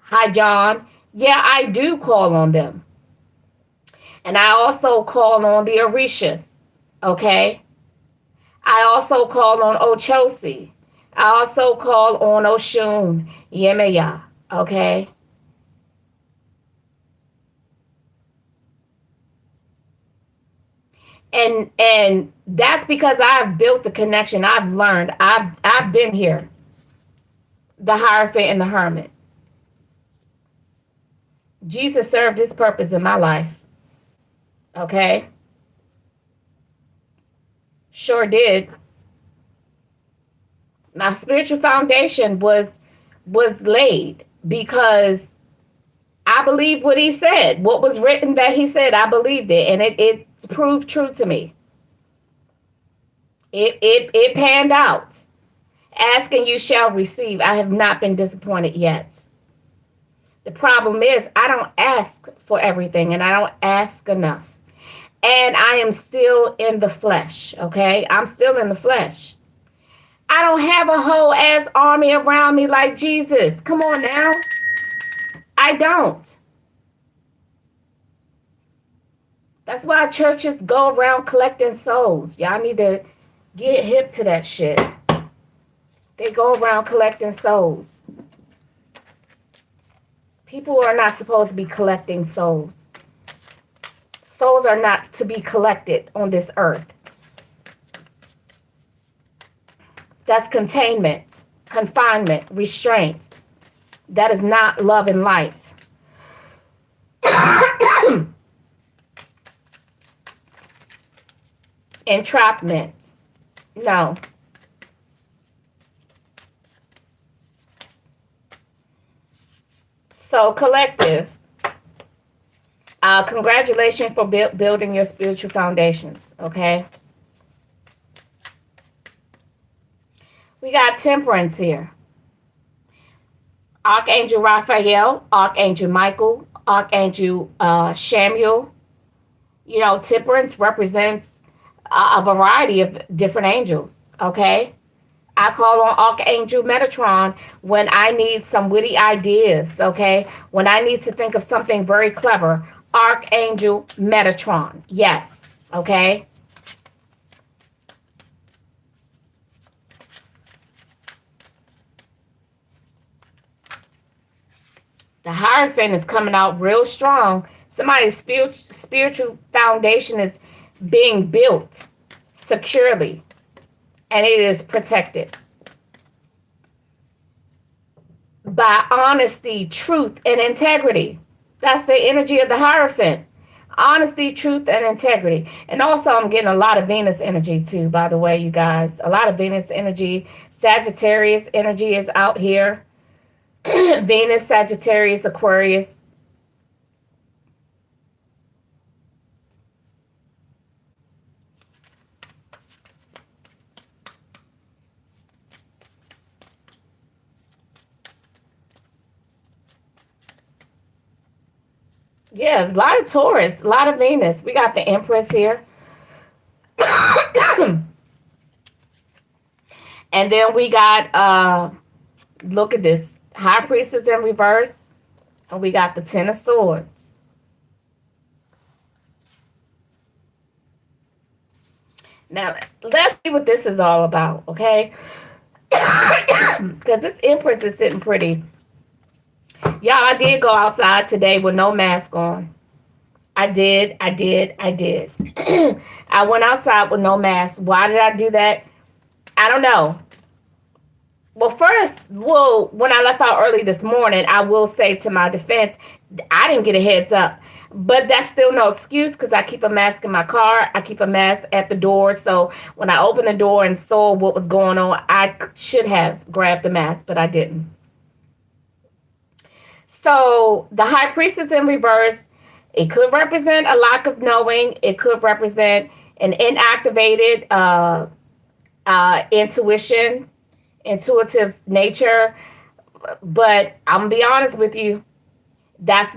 Speaker 1: Hi, John. Yeah, I do call on them. And I also call on the Orishas, okay? I also call on Ochosi. I also call on Oshun, Yemeya, okay? And that's because I've built the connection. I've learned. I've been here. The Hierophant and the Hermit. Jesus served his purpose in my life. Okay? Sure did. My spiritual foundation was laid because I believed what he said. What was written that he said, I believed it. And it proved true to me. It panned out. Ask and you shall receive. I have not been disappointed yet. The problem is I don't ask for everything and I don't ask enough. And I am still in the flesh, okay? I'm still in the flesh. I don't have a whole ass army around me like Jesus. Come on now. I don't. That's why churches go around collecting souls. Y'all need to get hip to that shit. They go around collecting souls. People are not supposed to be collecting souls. Souls are not to be collected on this earth. That's containment, confinement, restraint. That is not love and light. Entrapment. No. So, collective. Congratulations for building your spiritual foundations, okay? We got temperance here. Archangel Raphael, Archangel Michael, Archangel Samuel. You know, temperance represents a variety of different angels, okay? I call on Archangel Metatron when I need some witty ideas, okay? When I need to think of something very clever. Archangel Metatron, yes, okay? The Hierophant is coming out real strong. Somebody's spiritual foundation is being built securely, and it is protected by honesty, truth, and integrity. That's the energy of the Hierophant. Honesty, truth, and integrity. And also, I'm getting a lot of Venus energy too, by the way, you guys. A lot of Venus energy. Sagittarius energy is out here. Venus, Sagittarius, Aquarius. Yeah, a lot of Taurus, a lot of Venus. We got the Empress here. And then we got, look at this, High Priestess in reverse. And we got the Ten of Swords. Now, let's see what this is all about, okay? Because this Empress is sitting pretty. Y'all, I did go outside today with no mask on. I did. I went outside with no mask. Why did I do that? I don't know. Well, when I left out early this morning, I will say to my defense, I didn't get a heads up. But that's still no excuse because I keep a mask in my car. I keep a mask at the door. So when I opened the door and saw what was going on, I should have grabbed the mask, but I didn't. So the High Priestess in reverse, it could represent a lack of knowing. It could represent an inactivated intuitive nature. But I'm going to be honest with you. That's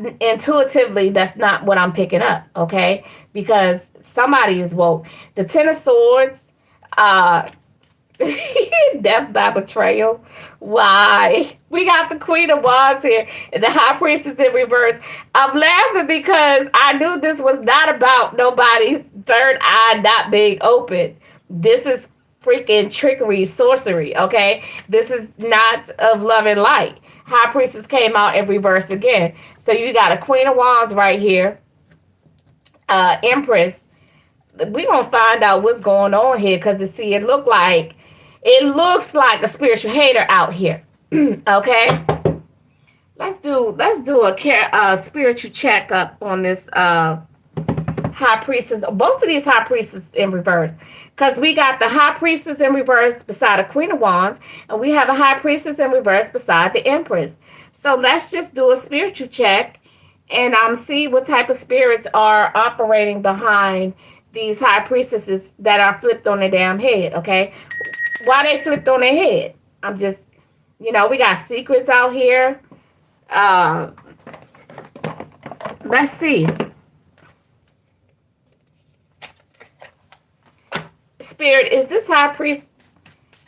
Speaker 1: not what I'm picking up, okay? Because somebody is woke. The Ten of Swords, death by betrayal. Why? We got the Queen of Wands here and the High Priestess in reverse. I'm laughing because I knew this was not about nobody's third eye not being open. This is freaking trickery, sorcery, okay? This is not of love and light. High Priestess came out in reverse again. So you got a Queen of Wands right here. Empress. we're gonna find out what's going on here, because it looks like a spiritual hater out here. Okay, let's do a spiritual checkup on this high priestess. Both of these high priestesses in reverse, because we got the high priestess in reverse beside a queen of wands, and we have a high priestess in reverse beside the empress. So let's just do a spiritual check and see what type of spirits are operating behind these high priestesses that are flipped on their damn head. Okay, why they flipped on their head? I'm just, we got secrets out here. Let's see. Spirit, is this high priest?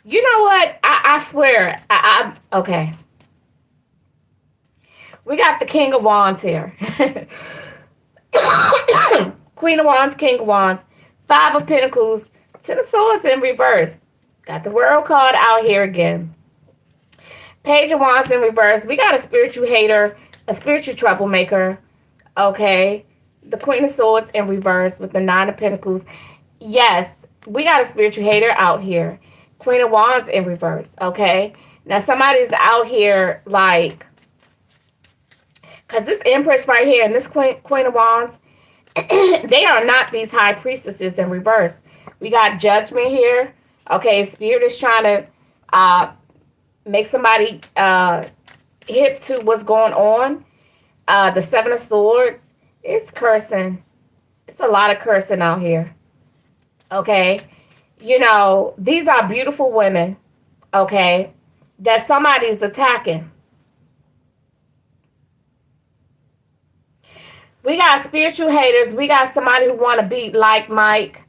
Speaker 1: You know what? I swear. Okay. We got the King of Wands here. Queen of Wands, King of Wands, Five of Pentacles, Ten of Swords in reverse. Got the World card out here again. Page of Wands in reverse. We got a spiritual hater, a spiritual troublemaker. Okay. The Queen of Swords in reverse with the Nine of Pentacles. Yes, we got a spiritual hater out here. Queen of Wands in reverse. Okay. Now somebody's out here like, because this Empress right here and this Queen of Wands, they are not these high priestesses in reverse. We got Judgment here. Okay, Spirit is trying to make somebody hip to what's going on. The Seven of Swords, it's cursing. It's a lot of cursing out here. Okay, these are beautiful women. Okay, that somebody's attacking. We got spiritual haters. We got somebody who want to be like Mike.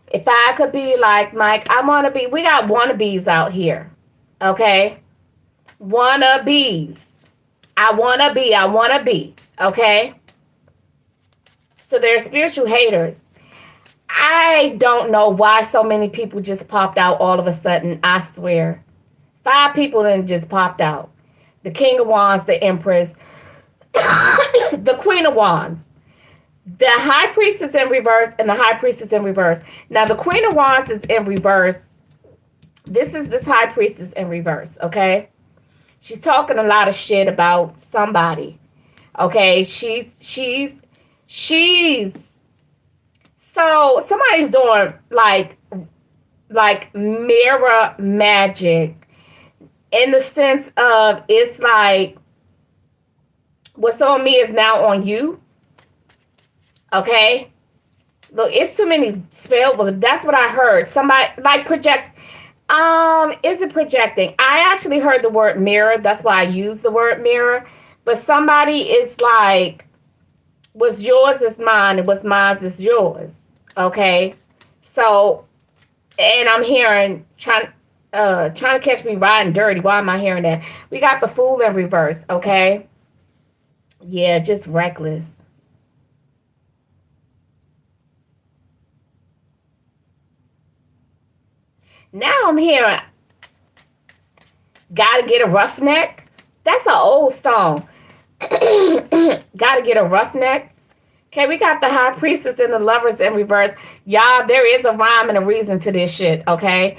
Speaker 1: If I could be like Mike, I want to be. We got wannabes out here. Okay? Wannabes. I want to be. Okay? So they're spiritual haters. I don't know why so many people just popped out all of a sudden. I swear. 5 people then just popped out. The King of Wands, the Empress, the Queen of Wands, the High Priestess in reverse, and the High Priestess in reverse. Now, the Queen of Wands is in reverse. This is this High Priestess in reverse, okay? She's talking a lot of shit about somebody, okay? She's so somebody's doing like mirror magic, in the sense of it's like what's on me is now on you. Okay? Look, it's too many spells, but that's what I heard. Somebody like project. Is it projecting? I actually heard the word mirror. That's why I use the word mirror. But somebody is like, what's yours is mine, and what's mine is yours. Okay? So, and I'm hearing trying to catch me riding dirty. Why am I hearing that? We got the Fool in reverse, okay? Yeah, just reckless. Now I'm hearing Gotta Get a Roughneck. That's an old song. Gotta Get a Roughneck. Okay, we got the High Priestess and the Lovers in reverse. Y'all, there is a rhyme and a reason to this shit, okay?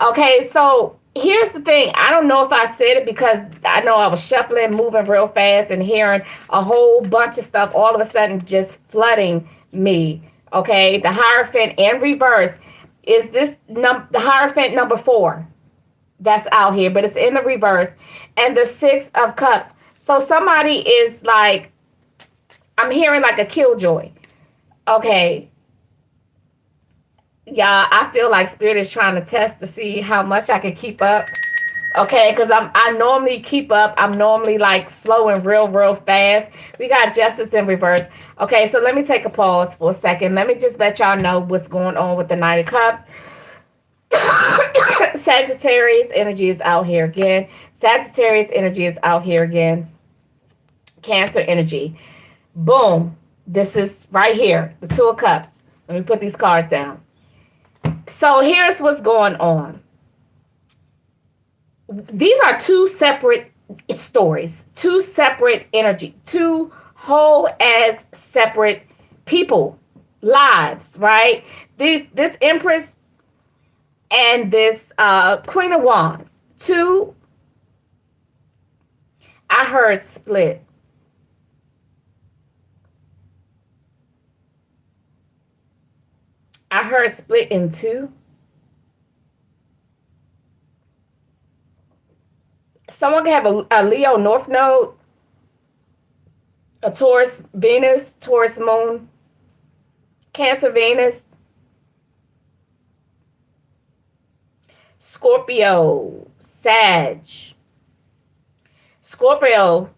Speaker 1: Okay, so here's the thing. I don't know if I said it because I know I was shuffling, moving real fast, and hearing a whole bunch of stuff all of a sudden just flooding me. Okay, the Hierophant in reverse is this the Hierophant number 4 that's out here, but it's in the reverse, and the 6 of Cups. So somebody is like, I'm hearing like a killjoy. Okay. Yeah, I feel like Spirit is trying to test to see how much I can keep up. Okay, because I normally keep up. I'm normally like flowing real fast. We got Justice in reverse. Okay, so let me take a pause for a second. Let me just let y'all know what's going on with the Knight of Cups. Sagittarius energy is out here again. Sagittarius energy is out here again. Cancer energy. Boom. This is right here. The 2 of Cups. Let me put these cards down. So here's what's going on. These are 2 separate stories, 2 separate energy, 2 whole as separate people. lives, right? This Empress and this Queen of Wands, two, I heard split. I heard split in two. Someone can have a Leo North Node, a Taurus Venus, Taurus Moon, Cancer Venus, Scorpio, Sag, Scorpio,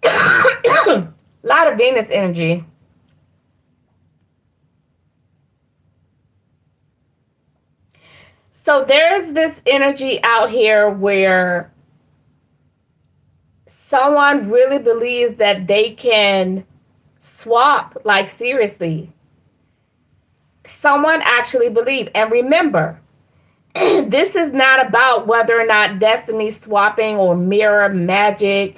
Speaker 1: a lot of Venus energy. So there's this energy out here where someone really believes that they can swap, like seriously. Someone actually believe. And remember, this is not about whether or not destiny swapping or mirror magic,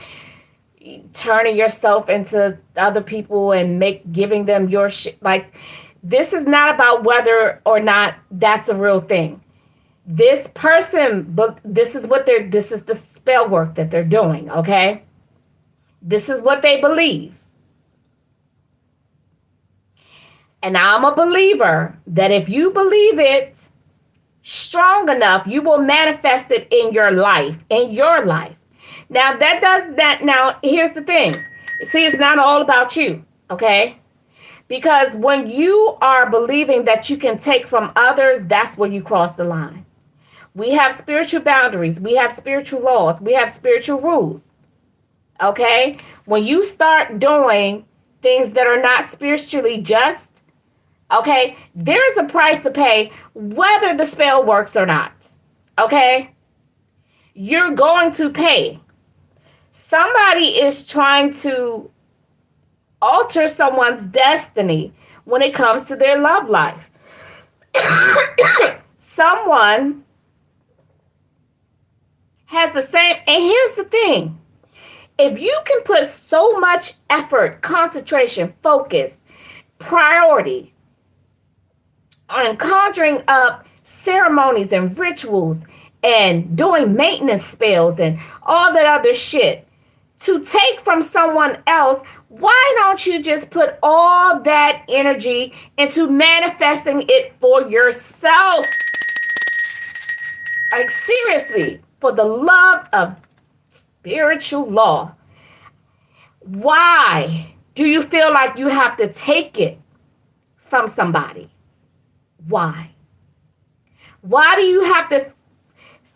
Speaker 1: turning yourself into other people and giving them your shit. Like, this is not about whether or not that's a real thing. This person, but this is the spell work that they're doing, okay? This is what they believe. And I'm a believer that if you believe it strong enough, you will manifest it in your life, Now now here's the thing. See, it's not all about you, okay? Because when you are believing that you can take from others, that's where you cross the line. We have spiritual boundaries. We have spiritual laws. We have spiritual rules. Okay? When you start doing things that are not spiritually just, okay, there's a price to pay whether the spell works or not. Okay? You're going to pay. Somebody is trying to alter someone's destiny when it comes to their love life. Someone has the same, and here's the thing. If you can put so much effort, concentration, focus, priority on conjuring up ceremonies and rituals and doing maintenance spells and all that other shit to take from someone else, why don't you just put all that energy into manifesting it for yourself? Like, seriously, for the love of spiritual law, why do you feel like you have to take it from somebody? Why? Why do you have to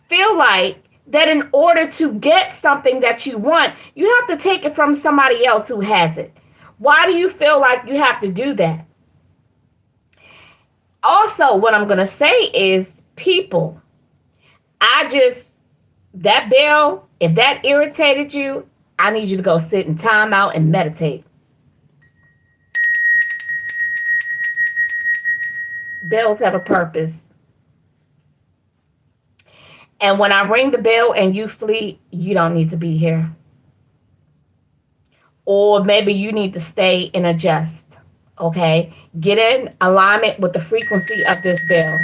Speaker 1: feel like that in order to get something that you want, you have to take it from somebody else who has it? Why do you feel like you have to do that? Also, what I'm going to say is, people, that bell, if that irritated you, I need you to go sit in time out and meditate. Bells have a purpose. And when I ring the bell and you flee, you don't need to be here. Or maybe you need to stay and adjust. Okay? Get in alignment with the frequency of this bell.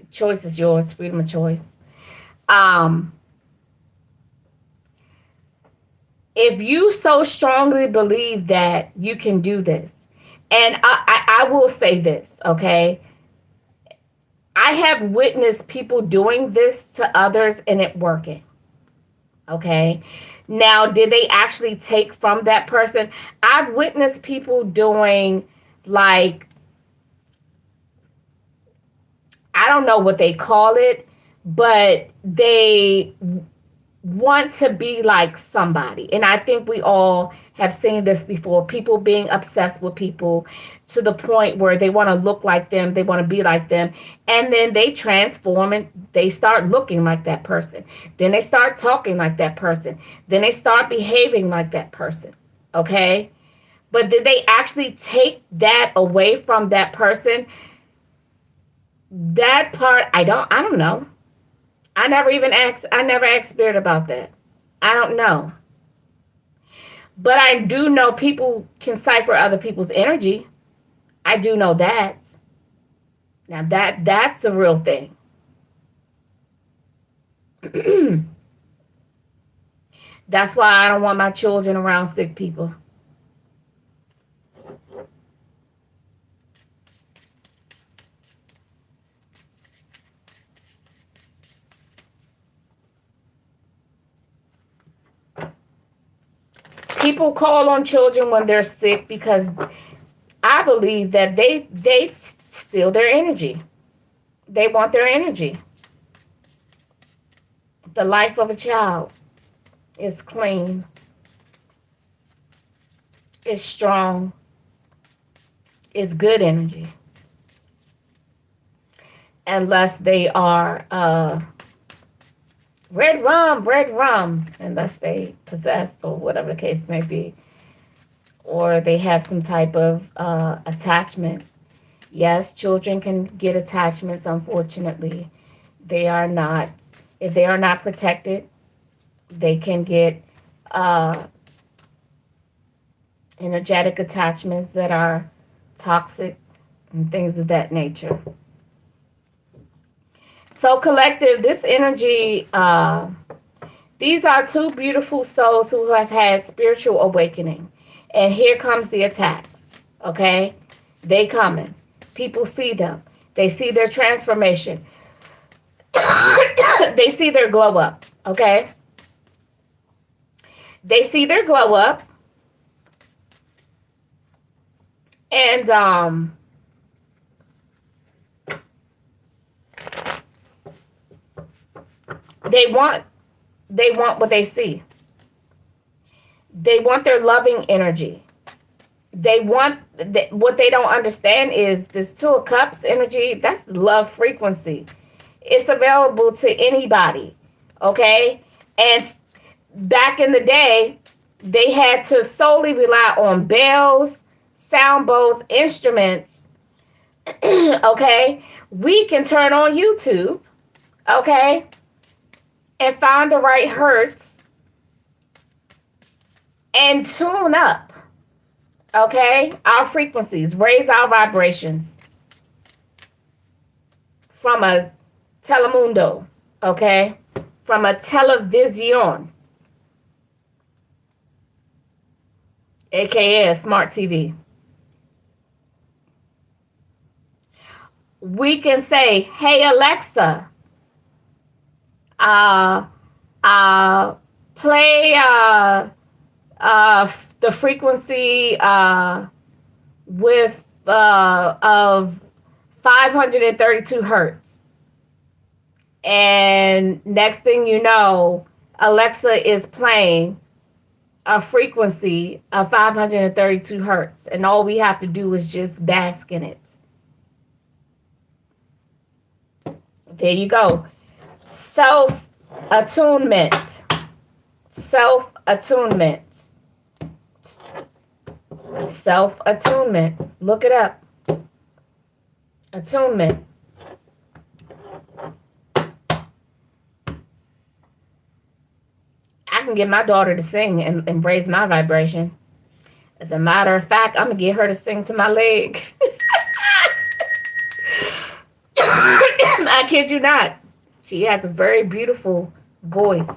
Speaker 1: Choice is yours, freedom of choice. If you so strongly believe that you can do this, and I will say this, okay? I have witnessed people doing this to others and it working, okay? Now, did they actually take from that person? I've witnessed people doing, like, I don't know what they call it, but they want to be like somebody. And I think we all have seen this before. People being obsessed with people to the point where they want to look like them. They want to be like them. And then they transform and they start looking like that person. Then they start talking like that person. Then they start behaving like that person. Okay? But did they actually take that away from that person? That part, I don't know. I never asked Spirit about that. I don't know. But I do know people can cipher other people's energy. I do know that. Now that's a real thing. That's why I don't want my children around sick people. People call on children when they're sick because I believe that they steal their energy. They want their energy. The life of a child is clean, is strong, is good energy. Unless they are red rum, unless they possessed or whatever the case may be, or they have some type of attachment. Yes, children can get attachments, unfortunately. They are not, if they are not protected, they can get uh, energetic attachments that are toxic and things of that nature. So, collective, this energy, these are two beautiful souls who have had spiritual awakening. And here comes the attacks, okay? They coming. People see them. They see their transformation. They see their glow up, okay? They see their glow up. And they want what they see. They want their loving energy. They want what they don't understand is this Two of Cups energy. That's love frequency. It's available to anybody, okay? And back in the day, they had to solely rely on bells, sound bowls, instruments. Okay, we can turn on YouTube, okay, and find the right hertz and tune up, okay, our frequencies, raise our vibrations from a telemundo, okay, from a television, aka a smart TV. We can say, "Hey Alexa, uh, play the frequency with of 532 hertz." And next thing you know, Alexa is playing a frequency of 532 hertz, and all we have to do is just bask in it. There you go. Self attunement. Self attunement. Self attunement. Look it up. Attunement. I can get my daughter to sing and raise my vibration. As a matter of fact, I'm going to get her to sing to my leg. I kid you not. She has a very beautiful voice.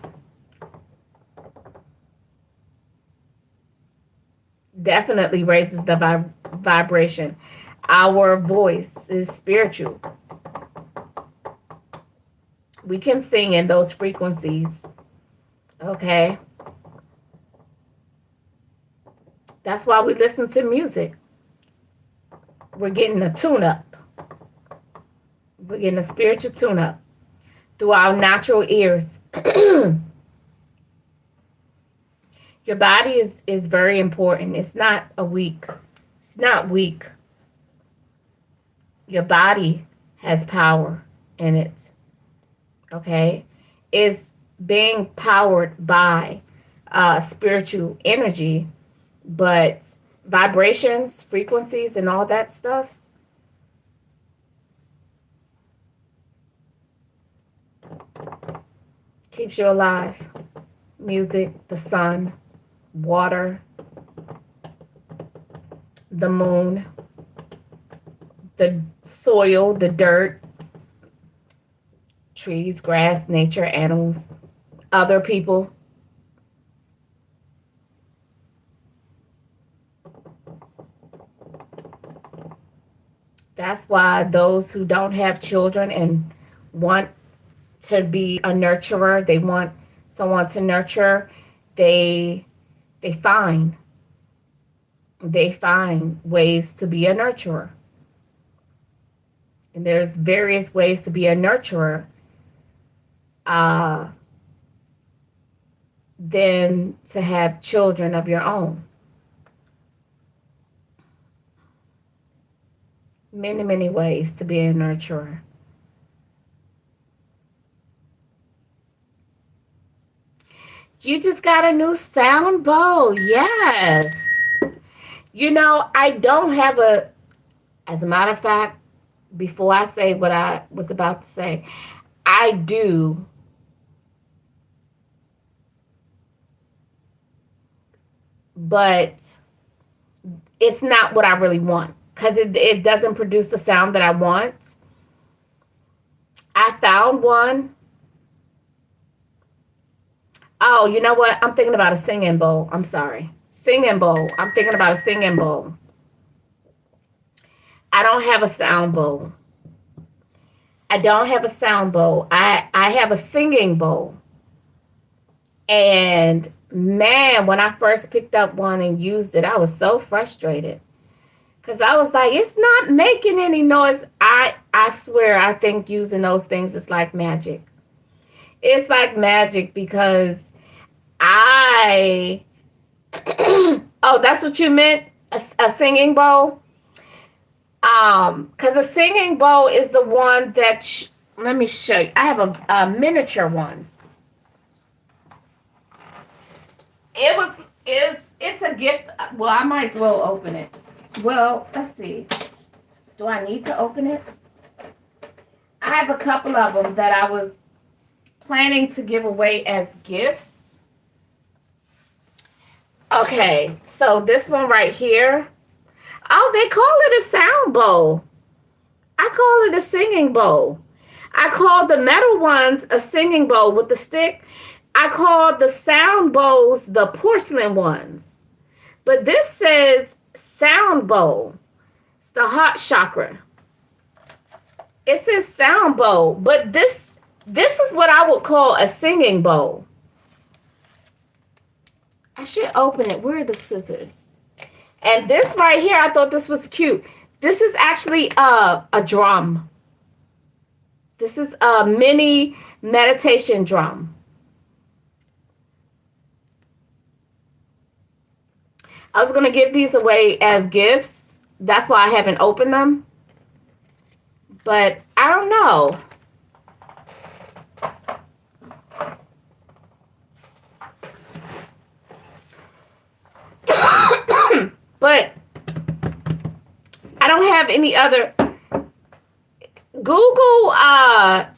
Speaker 1: Definitely raises the vibration. Our voice is spiritual. We can sing in those frequencies. Okay? That's why we listen to music. We're getting a tune-up. We're getting a spiritual tune-up through our natural ears. Your body is very important. It's not weak. It's not weak. Your body has power in it. Okay? It's being powered by spiritual energy, but vibrations, frequencies, and all that stuff, keeps you alive. Music, the sun, water, the moon, the soil, the dirt, trees, grass, nature, animals, other people. That's why those who don't have children and want to be a nurturer, they want someone to nurture, they they find they find ways to be a nurturer. And there's various ways to be a nurturer uh, than to have children of your own. Many, many ways to be a nurturer. You just got a new sound bowl. Yes. You know, I don't have a, as a matter of fact, before I say what I was about to say, I do, but it's not what I really want because it doesn't produce the sound that I want. I found one. Oh, you know what? I'm thinking about a singing bowl. I'm sorry. Singing bowl. I'm thinking about a singing bowl. I don't have a sound bowl. I don't have a sound bowl. I have a singing bowl. And man, when I first picked up one and used it, I was so frustrated. Because I was like, it's not making any noise. I swear, I think using those things is like magic. It's like magic because I... oh, that's what you meant? A singing bowl? Because a singing bowl is the one that... let me show you. I have a miniature one. It's a gift. Well, I might as well open it. Well, let's see. Do I need to open it? I have a couple of them that I was planning to give away as gifts. Okay, so this one right here. Oh, they call it a sound bowl. I call it a singing bowl. I call the metal ones a singing bowl with the stick. I call the sound bowls the porcelain ones. But this says sound bowl. It's the heart chakra. It says sound bowl, but this is what I would call a singing bowl. I should open it. Where are the scissors? And this right here, I thought this was cute. This is actually a drum. This is a mini meditation drum. I was going to give these away as gifts. That's why I haven't opened them. But I don't know. But I don't have any other. Google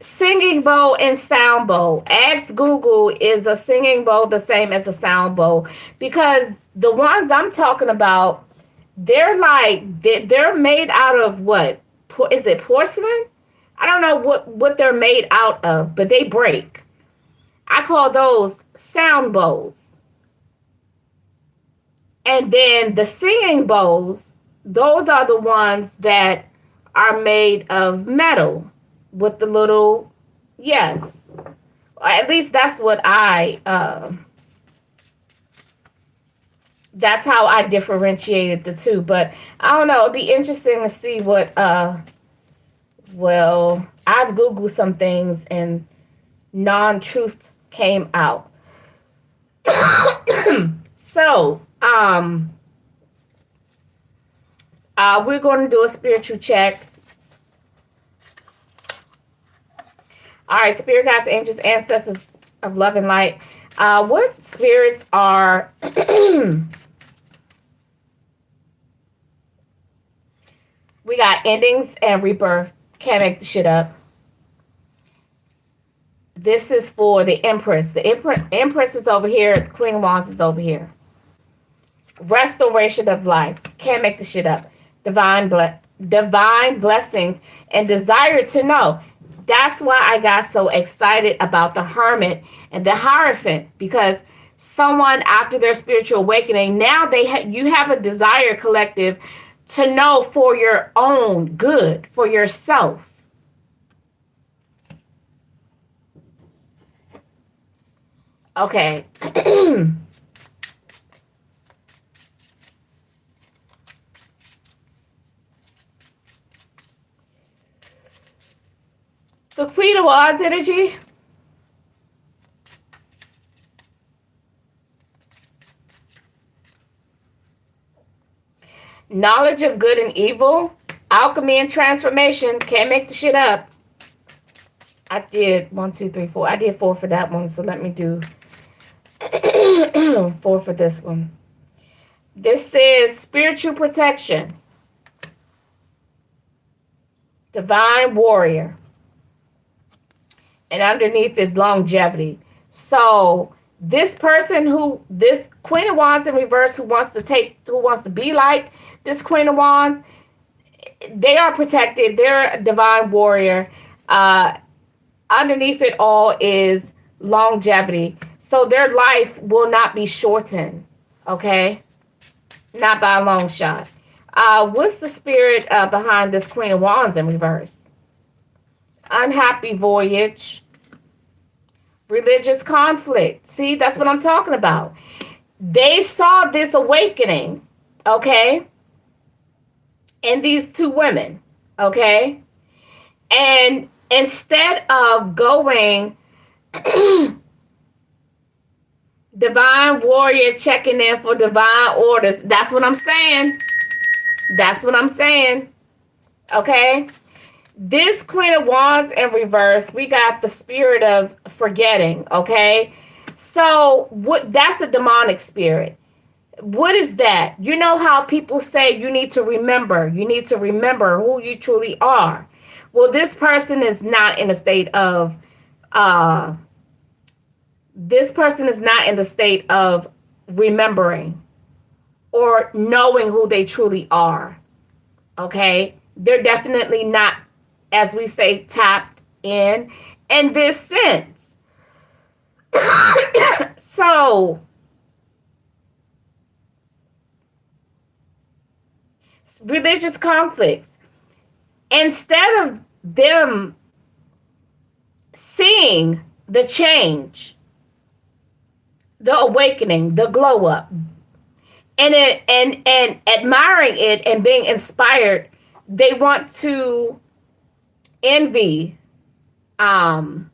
Speaker 1: singing bowl and sound bowl. Ask Google, is a singing bowl the same as a sound bowl? Because the ones I'm talking about, they're made out of what? Is it porcelain? I don't know what they're made out of, but they break. I call those sound bowls. And then the singing bowls, those are the ones that are made of metal with the little, yes. At least that's what that's how I differentiated the two. But I don't know, it'd be interesting to see what, well, I've Googled some things and non-truth came out. So, we're going to do a spiritual check. All right, spirit guides, angels, ancestors of love and light. What spirits are we got endings and rebirth. Can't make the shit up. This is for the Empress. The Empress is over here. The Queen of Wands is over here. restoration of life. Can't make this shit up. Divine blessings and desire to know. That's why I got so excited about the Hermit and the Hierophant, because someone after their spiritual awakening, now you have a desire collective to know for your own good, for yourself. Okay. The Queen of Wands energy. Knowledge of good and evil. Alchemy and transformation. Can't make the shit up. I did 1, 2, 3, 4. I did 4 for that one, so let me do 4 for this one. This is spiritual protection. Divine warrior. And underneath is longevity. So this Queen of Wands in reverse, who wants to be like this Queen of Wands, they are protected. They're a divine warrior. Underneath it all is longevity. So their life will not be shortened. Okay? Not by a long shot. What's the spirit behind this Queen of Wands in reverse? Unhappy voyage. Religious conflict. See, that's what I'm talking about. They saw this awakening, okay, in these two women, okay? And instead of going divine warrior checking in for divine orders, that's what I'm saying. That's what I'm saying. Okay? This Queen of Wands in reverse, we got the spirit of forgetting, okay? So that's a demonic spirit. What is that? You know how people say you need to remember who you truly are. Well, this person is not in a state of remembering or knowing who they truly are. Okay? They're definitely not, as we say, tapped in this sense. So, religious conflicts. Instead of them seeing the change, the awakening, the glow up, and admiring it and being inspired, they want to envy, and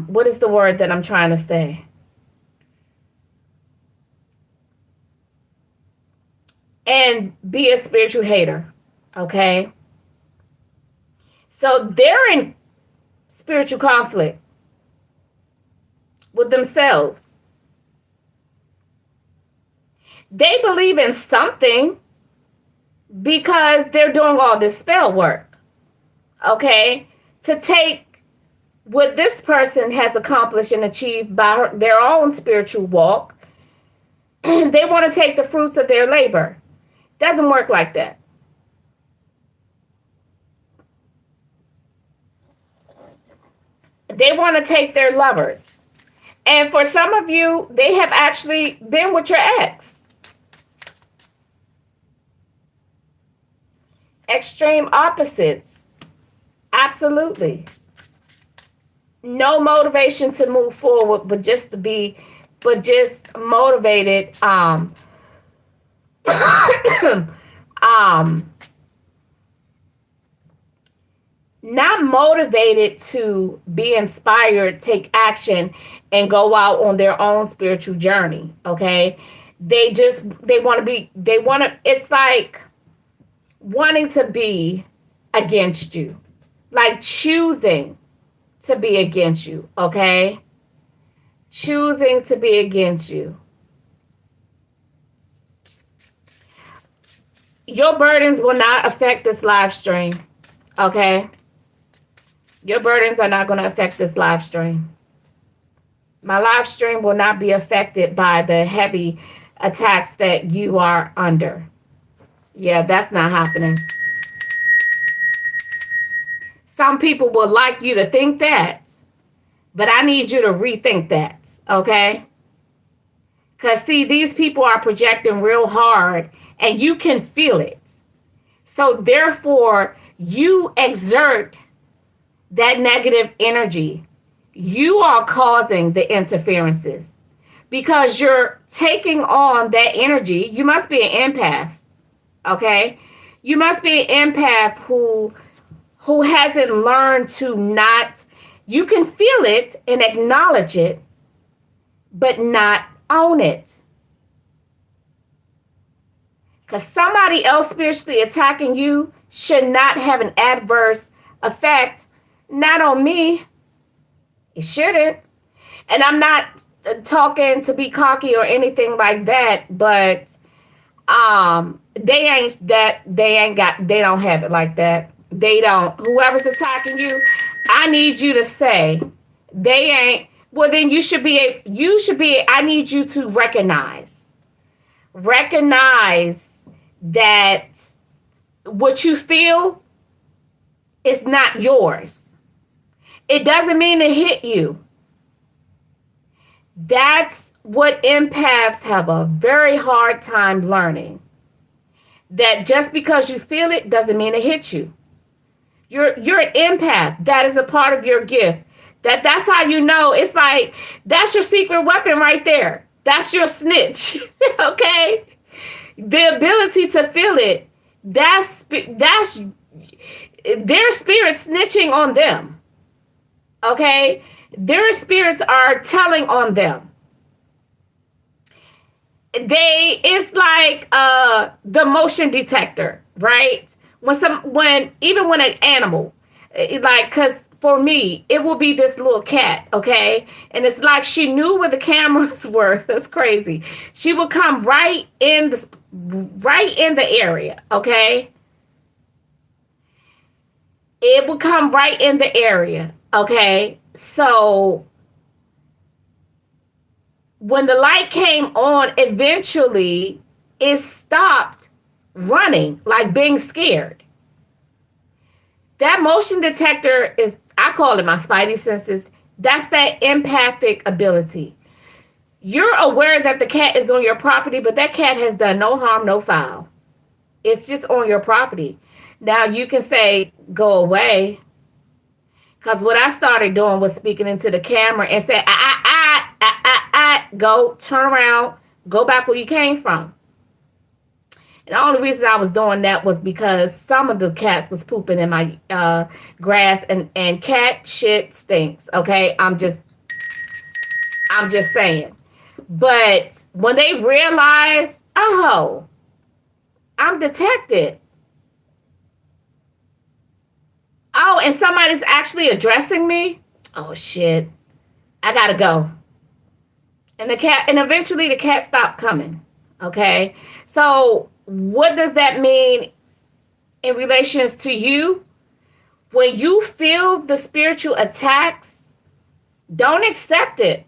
Speaker 1: what is the word that I'm trying to say? And be a spiritual hater, okay? So they're in spiritual conflict with themselves. They believe in something because they're doing all this spell work, okay? To take what this person has accomplished and achieved by their own spiritual walk, they want to take the fruits of their labor. Doesn't work like that. They want to take their lovers. And for some of you, they have actually been with your ex. Extreme opposites. Absolutely. No motivation to move forward, but just motivated, not motivated to be inspired, take action, and go out on their own spiritual journey. Okay. It's like wanting to be against you, like choosing to be against you. Okay. Choosing to be against you. Your burdens will not affect this live stream. Okay. Your burdens are not going to affect this live stream. My live stream will not be affected by the heavy attacks that you are under. Yeah, that's not happening. Some people would like you to think that, but I need you to rethink that, okay? Because, see, these people are projecting real hard, and you can feel it. So, therefore, you exert that negative energy. You are causing the interferences because you're taking on that energy. You must be an empath, okay? You must be an empath who hasn't learned to not, you can feel it and acknowledge it, but not own it. Because somebody else spiritually attacking you should not have an adverse effect, not on me. It shouldn't. And I'm not talking to be cocky or anything like that, but they don't have it like that. They don't. Whoever's attacking you, I need you to say they ain't. Well, then you should be. I need you to recognize that what you feel is not yours. It doesn't mean to hit you. That's what empaths have a very hard time learning. That just because you feel it doesn't mean it hits you. You're an empath. That is a part of your gift. That's how you know. It's like, that's your secret weapon right there. That's your snitch. Okay? The ability to feel it, that's their spirit snitching on them. Okay? Their spirits are telling on them. It's like the motion detector, right? Even when an animal, cause for me, it will be this little cat, okay? And it's like she knew where the cameras were. That's crazy. She would come right in the area, okay? It would come right in the area, okay? So when the light came on, eventually it stopped running, like being scared. That motion detector is, I call it my spidey senses. That's that empathic ability. You're aware that the cat is on your property, but that cat has done no harm, no foul. It's just on your property. Now you can say, go away. Because what I started doing was speaking into the camera and say, go, turn around, go back where you came from. And the only reason I was doing that was because some of the cats was pooping in my grass, and cat shit stinks. Okay, I'm just saying. But when they realize, oh, I'm detected. Oh, and somebody's actually addressing me. Oh shit, I gotta go. And eventually the cat stopped coming. Okay, so what does that mean in relations to you? When you feel the spiritual attacks, don't accept it.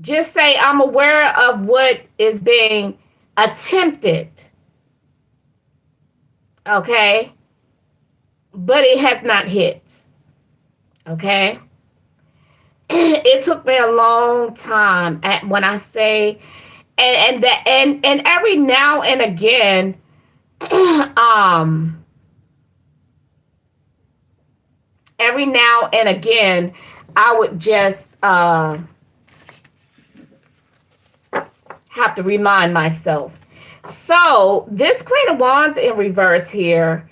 Speaker 1: Just say, I'm aware of what is being attempted. Okay? But it has not hit. Okay? It took me a long time when I say, and every now and again, every now and again, I would just have to remind myself. So this Queen of Wands in reverse here,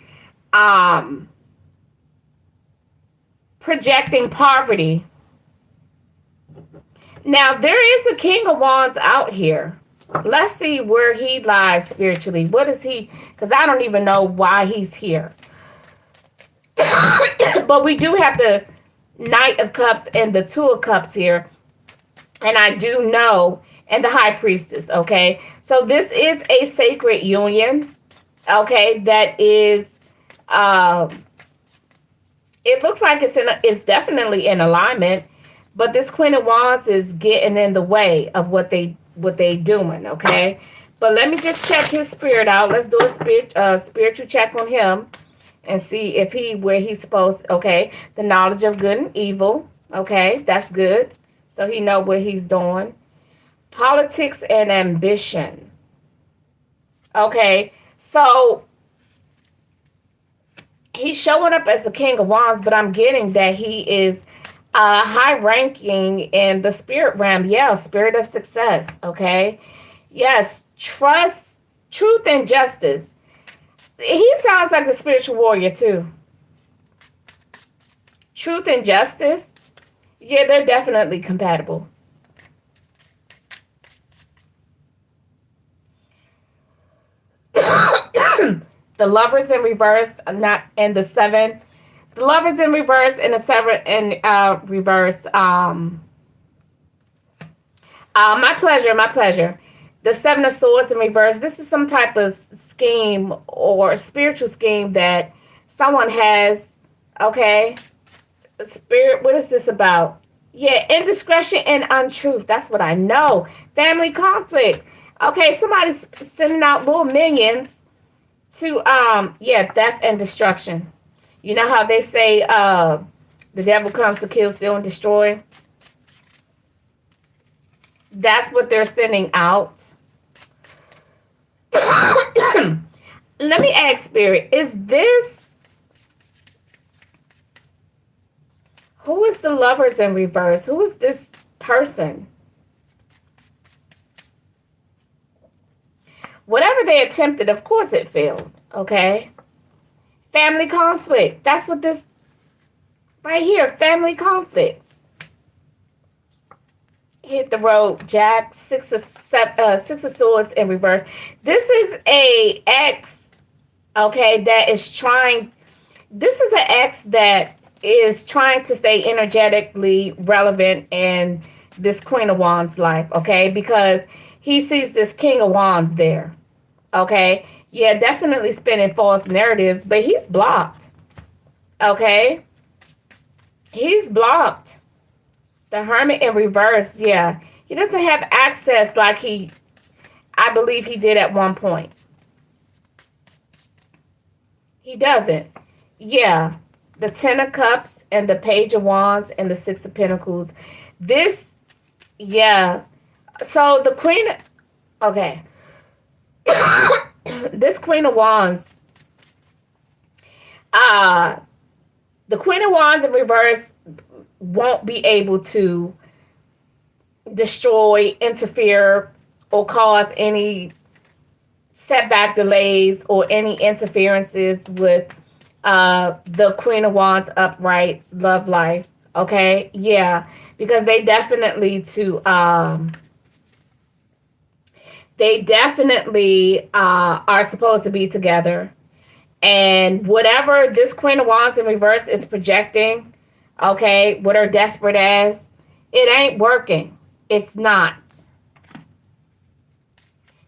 Speaker 1: projecting poverty. Now, there is a King of Wands out here. Let's see where he lies spiritually. What is he? Because I don't even know why he's here. But we do have the Knight of Cups and the Two of Cups here. And I do know, and the High Priestess, okay? So this is a sacred union, okay? That is It looks like it's definitely in alignment, but this Queen of Wands is getting in the way of what they doing. Okay, but let me just check his spirit out. Let's do a spiritual check on him and see if he where he's supposed. Okay, the knowledge of good and evil. Okay, that's good. So he know what he's doing. Politics and ambition. Okay, so he's showing up as the King of Wands, but I'm getting that he is high ranking in the spirit realm. Yeah, spirit of success. Okay, yes, trust, truth, and justice. He sounds like the spiritual warrior too. Truth and justice. Yeah, they're definitely compatible. The lovers in reverse, not in the seven. The lovers in reverse and the seven in reverse. My pleasure, my pleasure. The seven of swords in reverse. This is some type of scheme or spiritual scheme that someone has. Okay, spirit. What is this about? Yeah, indiscretion and untruth. That's what I know. Family conflict. Okay, somebody's sending out little minions to yeah, theft and destruction. You know how they say the devil comes to kill, steal, and destroy? That's what they're sending out. Let me ask Spirit, is this who is the lovers in reverse? Who is this person? Whatever they attempted, of course it failed. Okay. Family conflict. That's what this right here, family conflicts. Hit the road, Jack. Six of swords in reverse. This is a ex, okay, that is trying. This is an ex that is trying to stay energetically relevant in this Queen of Wands life, okay, because he sees this King of Wands there. Okay. Yeah, definitely spinning false narratives, but he's blocked. Okay. He's blocked. The Hermit in reverse. Yeah. He doesn't have access like I believe he did at one point. He doesn't. Yeah. The Ten of Cups and the Page of Wands and the Six of Pentacles. This, yeah. So the Queen, okay. This Queen of Wands, the Queen of Wands in reverse won't be able to destroy, interfere, or cause any setback delays or any interferences with the Queen of Wands upright's love life. Okay, yeah, because they definitely are supposed to be together. And whatever this Queen of Wands in reverse is projecting, okay, what her desperate as, it ain't working. It's not.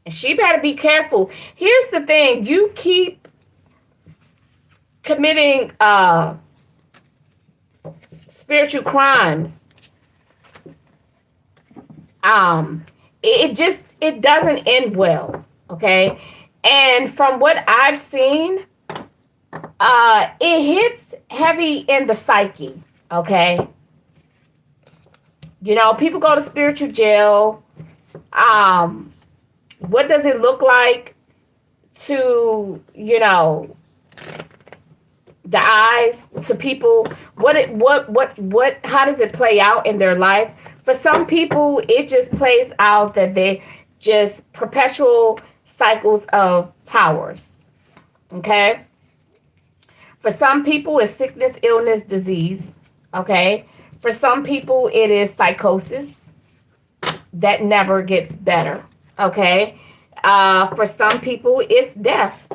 Speaker 1: And she better be careful. Here's the thing. You keep committing spiritual crimes. It doesn't end well, okay? And from what I've seen, it hits heavy in the psyche, okay? You know, people go to spiritual jail. What does it look like to, you know, the eyes to people? How does it play out in their life? For some people, it just plays out that they just perpetual cycles of towers. Okay. For some people, it's sickness, illness, disease. Okay. For some people, it is psychosis that never gets better. Okay. For some people, it's death.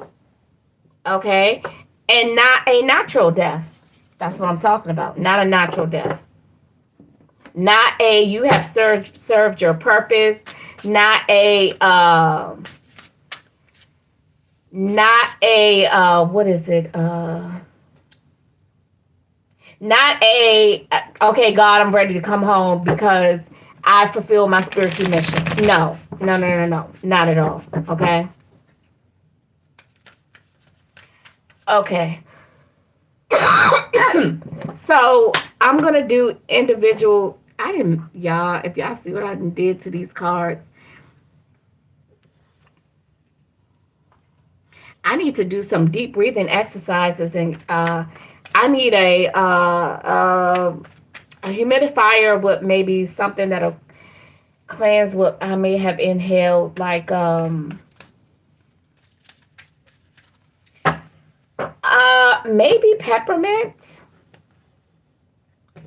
Speaker 1: Okay. And not a natural death. That's what I'm talking about. Not a natural death. Not a you have served your purpose. Not a what is it? Not a, okay, God, I'm ready to come home because I fulfilled my spiritual mission. No, no, no, no, no. Not at all. Okay? Okay. So I'm going to do individual. I didn't, y'all, if y'all see what I did to these cards, I need to do some deep breathing exercises, and I need a humidifier with maybe something that'll cleanse what I may have inhaled, like maybe peppermint.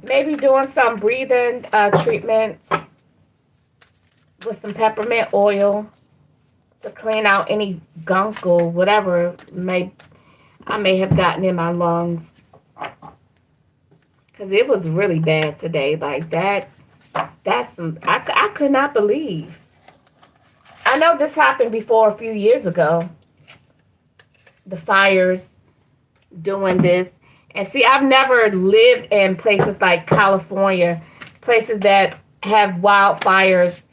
Speaker 1: Maybe doing some breathing treatments with some peppermint oil to clean out any gunk or whatever I may have gotten in my lungs. Because it was really bad today. Like that's some, I could not believe. I know this happened before a few years ago. The fires doing this. And see, I've never lived in places like California, places that have wildfires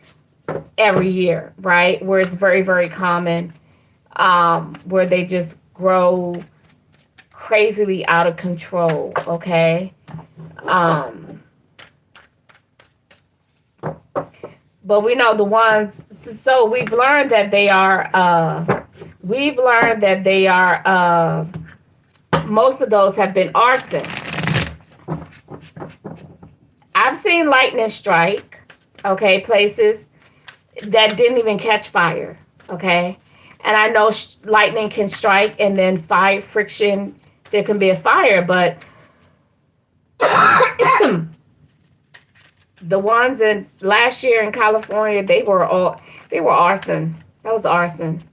Speaker 1: every year, right? Where it's very, very common, where they just grow crazily out of control, okay? But we know the ones, so we've learned that they are, most of those have been arson. I've seen lightning strike, okay, places that didn't even catch fire, okay? And I know lightning can strike and then fire friction, there can be a fire, but the ones in last year in California, they were arson. That was arson.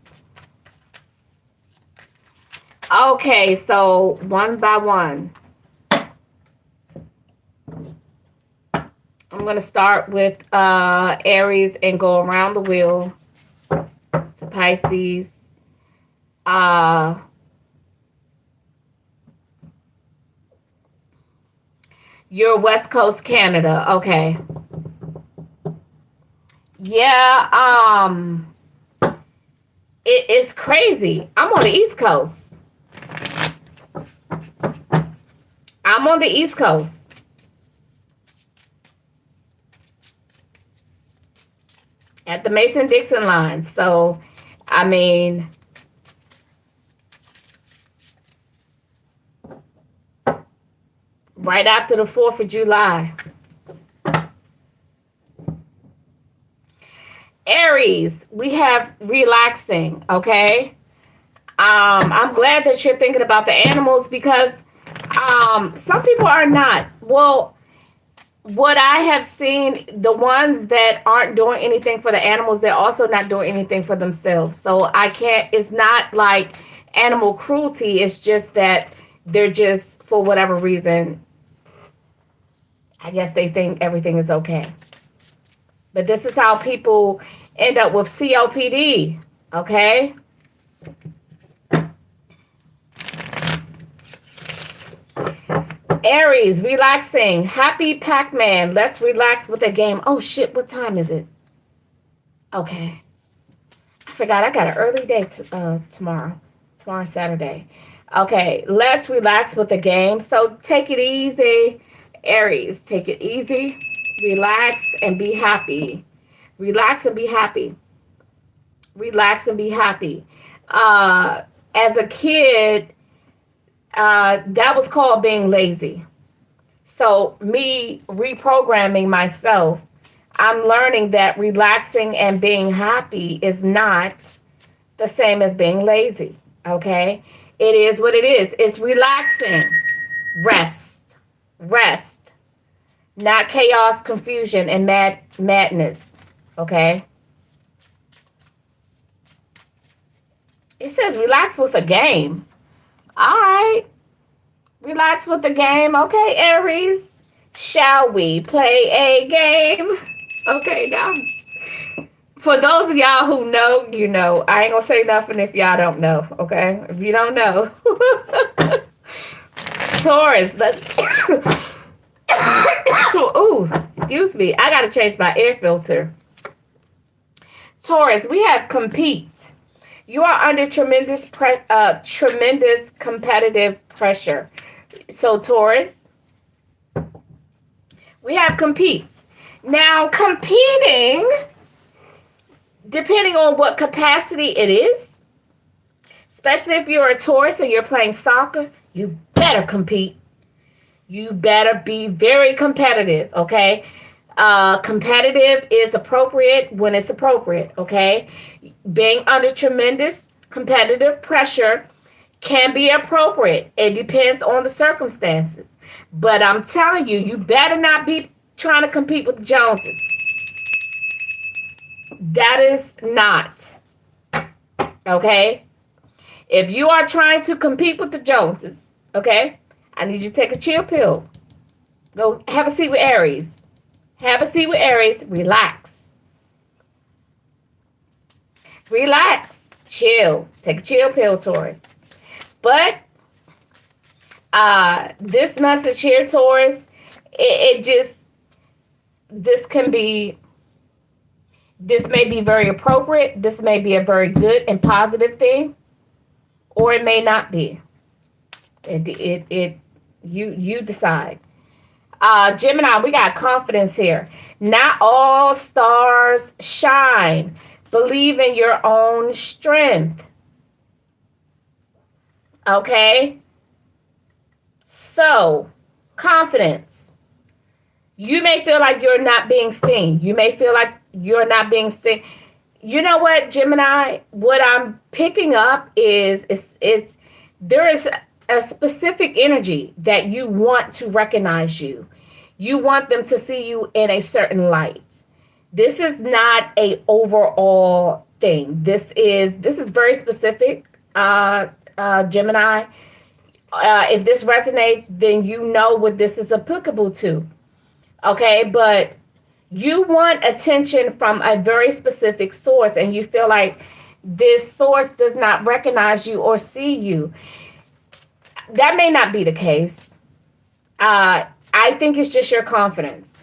Speaker 1: Okay, so one by one. I'm going to start with Aries and go around the wheel to Pisces. You're West Coast Canada. Okay. Yeah, it's crazy. I'm on the East Coast. I'm on the East Coast. At the Mason-Dixon line. So, I mean, right after the 4th of July. Aries, we have relaxing, okay? I'm glad that you're thinking about the animals because some people are not. Well, what I have seen, the ones that aren't doing anything for the animals, they're also not doing anything for themselves. So it's not like animal cruelty. It's just that they're just, for whatever reason, I guess they think everything is okay. But this is how people end up with COPD, okay? Aries, relaxing. Happy Pac-Man. Let's relax with a game. Oh, shit. What time is it? Okay. I forgot. I got an early day tomorrow. Tomorrow's Saturday. Okay. Let's relax with a game. So take it easy. Aries, take it easy. Relax and be happy. Relax and be happy. Relax and be happy. As a kid, that was called being lazy. So me reprogramming myself, I'm learning that relaxing and being happy is not the same as being lazy. Okay? It is what it is. It's relaxing. Rest. Rest. Not chaos, confusion, and madness. Okay? It says relax with a game. All right. Relax with the game. Okay, Aries. Shall we play a game? Okay, now. For those of y'all who know, you know. I ain't gonna say nothing if y'all don't know, okay? If you don't know. Taurus, ooh, excuse me. I got to change my air filter. Taurus, we have compete. You are under tremendous competitive pressure. So Taurus, we have compete. Now, competing, depending on what capacity it is, especially if you're a Taurus and you're playing soccer, you better compete. You better be very competitive, okay? Competitive is appropriate when it's appropriate, okay? Being under tremendous competitive pressure can be appropriate. It depends on the circumstances. But I'm telling you, you better not be trying to compete with the Joneses. That is not, okay? If you are trying to compete with the Joneses, okay, I need you to take a chill pill. Go have a seat with Aries. Have a seat with Aries. Relax. Relax. Chill. Take a chill pill, Taurus. But this message here, Taurus, it just, this may be very appropriate. This may be a very good and positive thing, or it may not be. You decide. Gemini, we got confidence here. Not all stars shine. Believe in your own strength. Okay? So, confidence. You may feel like you're not being seen. You may feel like you're not being seen. You know what, Gemini? What I'm picking up is there is a specific energy that you want to recognize you. You want them to see you in a certain light. This is not a overall thing. This is very specific, Gemini. If this resonates, then you know what this is applicable to. Okay, but you want attention from a very specific source, and you feel like this source does not recognize you or see you. That may not be the case. I think it's just your confidence.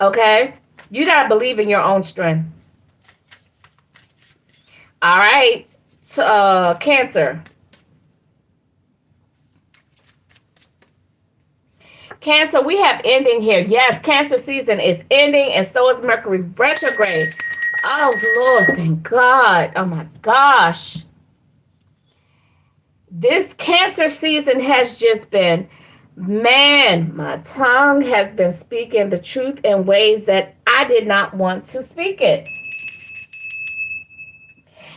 Speaker 1: Okay? You got to believe in your own strength. All right. Cancer. Cancer, we have ending here. Yes, Cancer season is ending, and so is Mercury retrograde. Oh, Lord, thank God. Oh, my gosh. This Cancer season has just been, man, my tongue has been speaking the truth in ways that I did not want to speak it.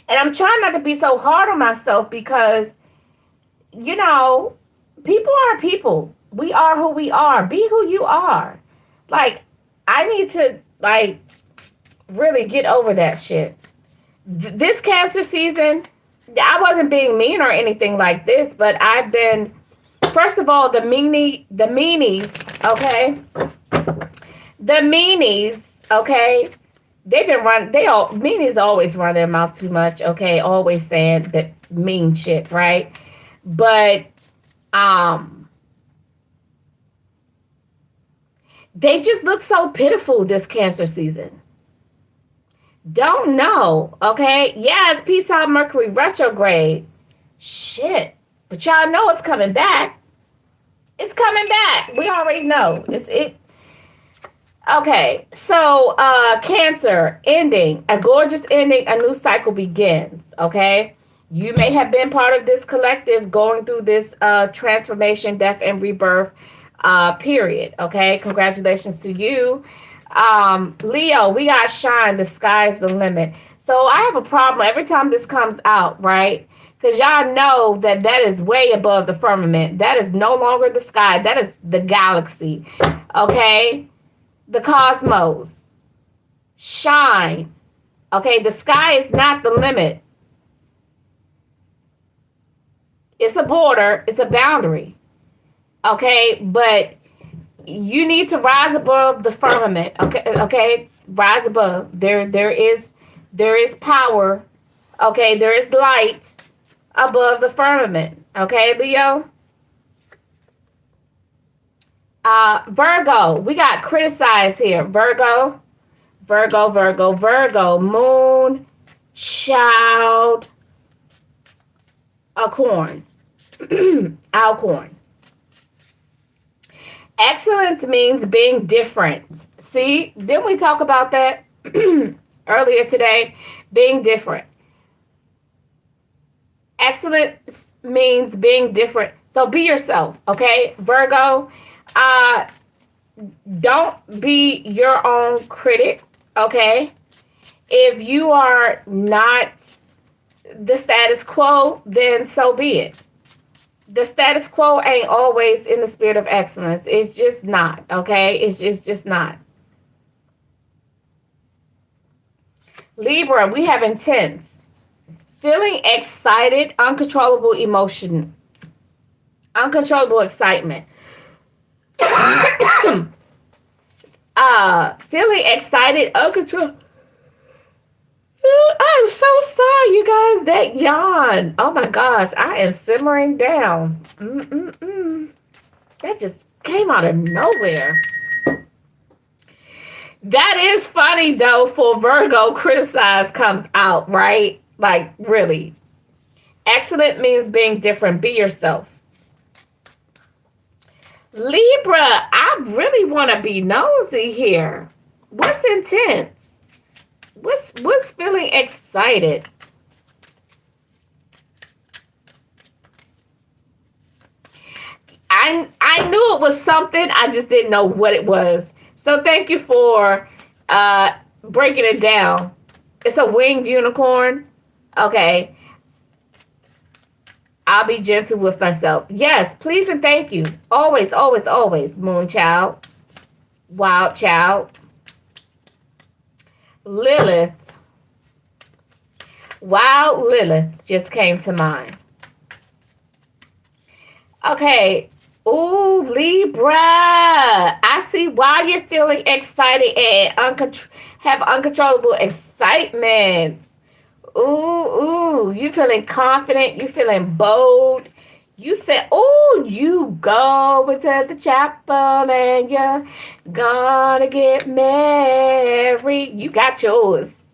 Speaker 1: And I'm trying not to be so hard on myself because, you know, people are people. We are who we are. Be who you are. Like, I need to, like, really get over that shit. This Cancer season, I wasn't being mean or anything like this, but I've been, first of all, the meanies, okay? The meanies, okay? Meanies always run their mouth too much, okay? Always saying that mean shit, right? But, they just look so pitiful this Cancer season. Don't know, okay? Yes, peace out, Mercury retrograde. Shit. But y'all know it's coming back. It's coming back. We already know. Okay, so Cancer, ending. A gorgeous ending, a new cycle begins, okay? You may have been part of this collective going through this transformation, death, and rebirth period, okay? Congratulations to you. Leo, we got shine. The sky's the limit. So I have a problem every time this comes out, right? Because y'all know that is way above the firmament. That is no longer the sky. That is the galaxy, okay? The cosmos. Shine, okay? The sky is not the limit. It's a border. It's a boundary, okay? But you need to rise above the firmament. Okay, rise above. There is power. Okay, there is light above the firmament. Okay, Leo. Virgo, we got criticized here. Virgo, Virgo, Virgo, Virgo, moon, child, acorn, alcorn. Excellence means being different. See, didn't we talk about that earlier today? Being different. Excellence means being different. So be yourself, okay? Virgo, uh, don't be your own critic, okay? If you are not the status quo, then so be it. The status quo ain't always in the spirit of excellence. It's just not, okay? It's just not. Libra, we have intense. Feeling excited, uncontrollable emotion, uncontrollable excitement. Feeling excited, uncontrollable. I'm so sorry, you guys, that yawn. Oh my gosh, I am simmering down. That just came out of nowhere. That is funny though, for Virgo, criticize comes out, right? Like, really. Excellent means being different. Be yourself. Libra, I really want to be nosy here. What's intense? What's feeling excited? I knew it was something. I just didn't know what it was. So thank you for breaking it down. It's a winged unicorn. Okay. I'll be gentle with myself. Yes, please and thank you. Always, always, always. Moon child. Wild child. Lilith. Wild Lilith just came to mind. Okay. Ooh, Libra. I see why you're feeling excited and have uncontrollable excitement. Ooh, you feeling confident. You feeling bold. You said, oh, you go into the chapel and you're gonna get married. You got yours.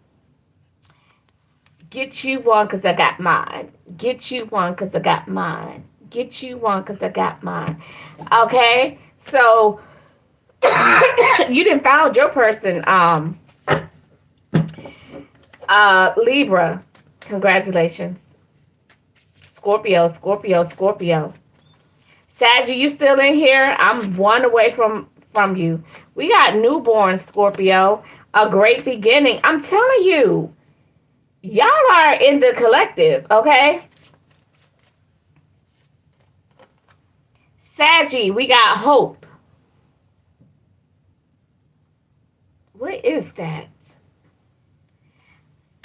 Speaker 1: Get you one because I got mine. Get you one because I got mine. Get you one because I got mine. Okay, so you didn't found your person, Libra. Congratulations. Scorpio, Scorpio, Scorpio. Sag, you still in here? I'm one away from you. We got newborn Scorpio. A great beginning. I'm telling you, y'all are in the collective, okay? Saggy, we got hope. What is that?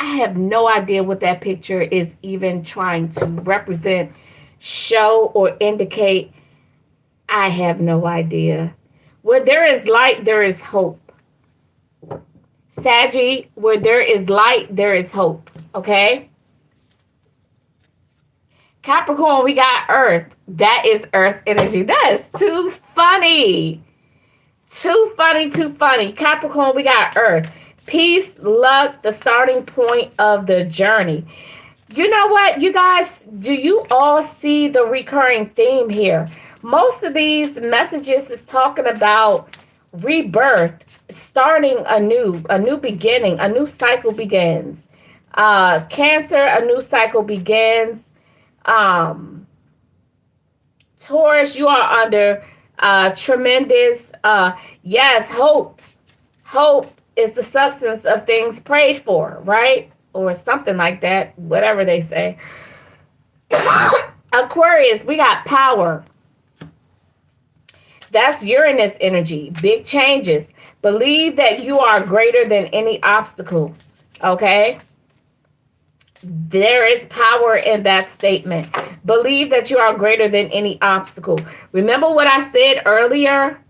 Speaker 1: I have no idea what that picture is even trying to represent, show, or indicate. I have no idea. Where there is light, there is hope. Saggy, where there is light, there is hope. Okay? Capricorn, we got earth. That is earth energy. That is too funny. Too funny, too funny. Capricorn, we got earth. Peace, luck, the starting point of the journey. You know what, you guys? Do you all see the recurring theme here? Most of these messages is talking about rebirth, starting a new beginning, a new cycle begins. Cancer, a new cycle begins. Taurus, you are under tremendous, yes, hope. Hope is the substance of things prayed for, right? Or something like that, whatever they say. Aquarius, we got power. That's Uranus energy, big changes. Believe that you are greater than any obstacle, okay? There is power in that statement. Believe that you are greater than any obstacle. Remember what I said earlier?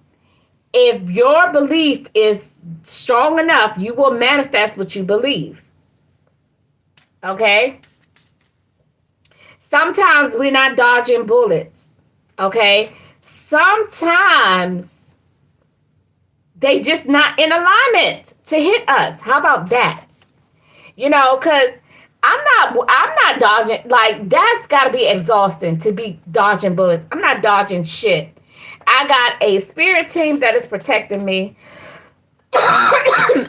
Speaker 1: If your belief is strong enough, you will manifest what you believe. Okay? Sometimes we're not dodging bullets. Okay? Sometimes they just not in alignment to hit us. How about that? You know, because I'm not dodging. Like, that's got to be exhausting to be dodging bullets. I'm not dodging shit. I got a spirit team that is protecting me.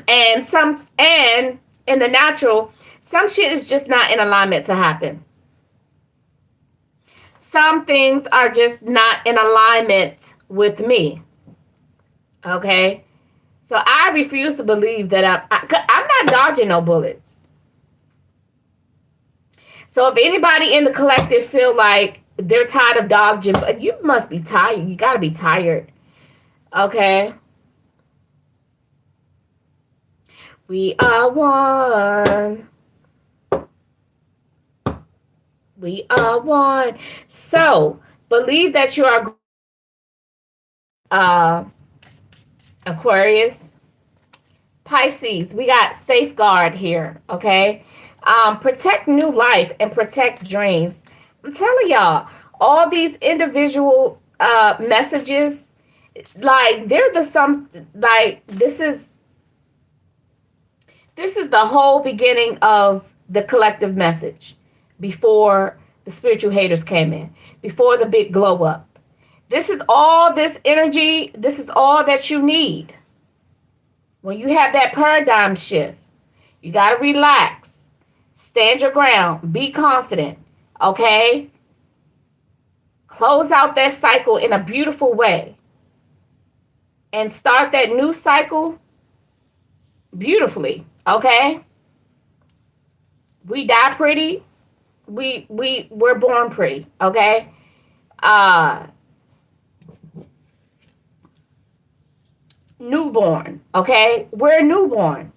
Speaker 1: And in the natural, some shit is just not in alignment to happen. Some things are just not in alignment with me. Okay? So I refuse to believe that I'm not dodging no bullets. So if anybody in the collective feel like they're tired of dodging, but you must be tired. You got to be tired. Okay? We are one. We are one. So believe that you are Aquarius, Pisces. We got safeguard here. Okay. Protect new life and protect dreams. I'm telling y'all, all these individual messages, like they're this is the whole beginning of the collective message before the spiritual haters came in, before the big glow up. This is all this energy. This is all that you need. When you have that paradigm shift, you got to relax, stand your ground, be confident, okay? Close out that cycle in a beautiful way and start that new cycle beautifully, okay? We die pretty. We're born pretty, okay? Newborn, okay? We're newborn,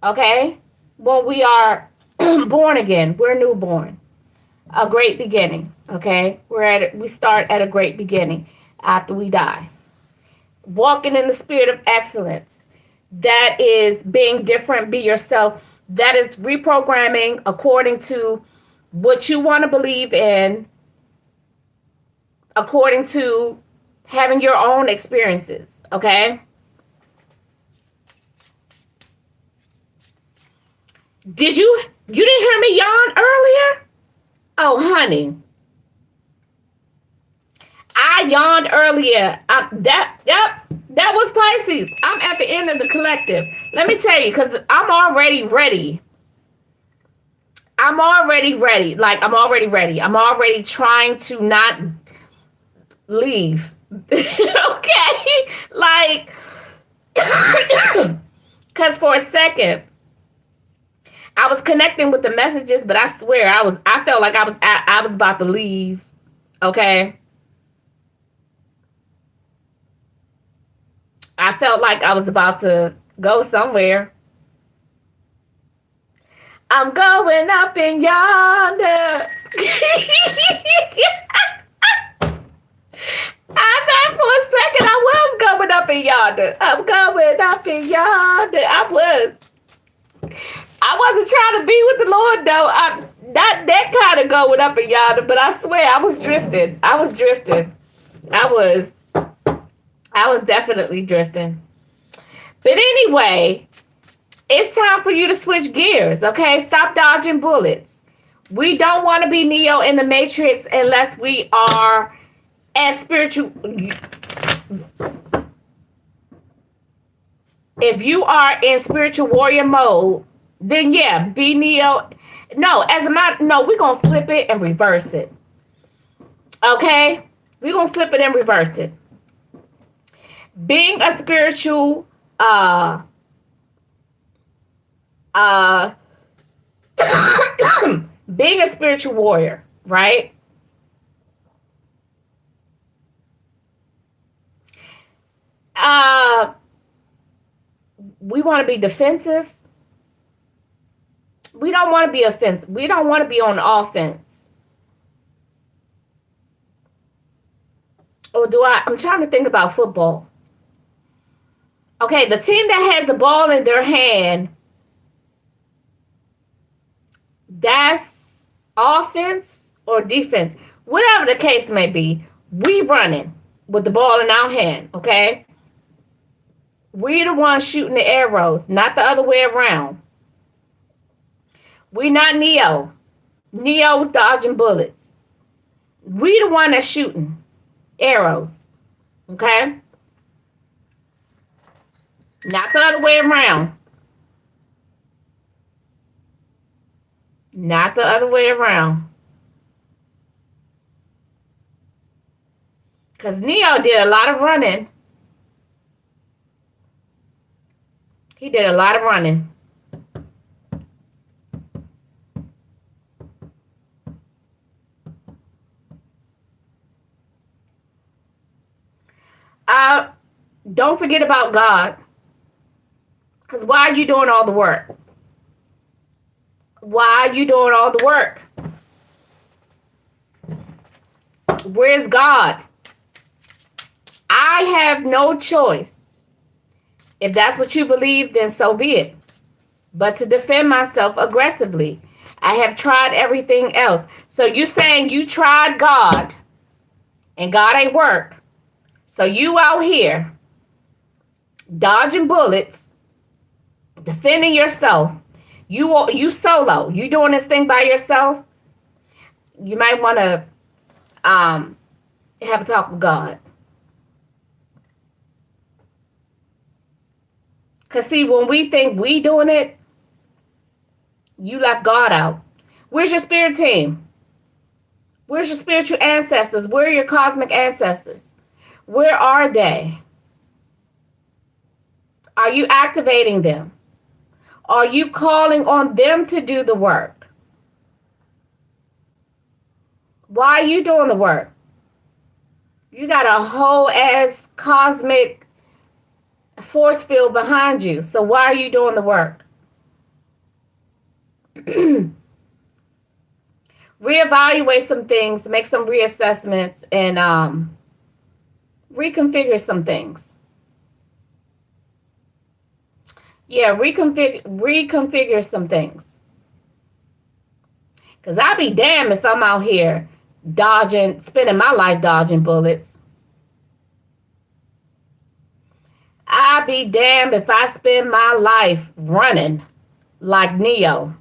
Speaker 1: okay? When we are born again, we're newborn. A great beginning, okay? We start at a great beginning after we die. Walking in the spirit of excellence. That is being different, be yourself. That is reprogramming according to what you want to believe in, according to having your own experiences, okay? You didn't hear me yawn earlier? Oh, honey. I yawned earlier. That was Pisces. I'm at the end of the collective. Let me tell you, because I'm already ready. I'm already ready. Like, I'm already ready. I'm already trying to not leave. Okay? Like, because for a second, I was connecting with the messages, but I swear I felt like I was about to leave. Okay? I felt like I was about to go somewhere. I'm going up in yonder. I thought for a second I was going up in yonder. I'm going up in yonder. I wasn't trying to be with the Lord though. Not that kind of going up in yonder, but I swear I was drifting. I was definitely drifting. But anyway, it's time for you to switch gears, okay? Stop dodging bullets. We don't want to be Neo in the Matrix unless we are as spiritual. If you are in spiritual warrior mode, then yeah, be Neo. No, we're going to flip it and reverse it. Okay? We're going to flip it and reverse it. Being a spiritual being a spiritual warrior, right? We want to be defensive. We don't want to be offensive. We don't want to be on offense. Or I'm trying to think about football. Okay, the team that has the ball in their hand, that's offense or defense. Whatever the case may be, we running with the ball in our hand, okay? We the ones shooting the arrows, not the other way around. We not Neo. Neo's dodging bullets. We the one that's shooting arrows. Okay? Not the other way around. Not the other way around. Because Neo did a lot of running. He did a lot of running. Uh, don't forget about God. Because why are you doing all the work? Why are you doing all the work? Where's God? I have no choice. If that's what you believe, then so be it. But to defend myself aggressively, I have tried everything else. So you saying you tried God and God ain't work. So you out here dodging bullets, defending yourself. You solo. You doing this thing by yourself. You might want to have a talk with God. Because see, when we think we doing it, you left God out. Where's your spirit team? Where's your spiritual ancestors? Where are your cosmic ancestors? Where are they? Are you activating them? Are you calling on them to do the work? Why are you doing the work? You got a whole ass cosmic force field behind you. So why are you doing the work? Reevaluate some things, make some reassessments, and reconfigure some things. Yeah, reconfigure some things. Because I'll be damned if I'm out here spending my life dodging bullets. I'll be damned if I spend my life running like Neo.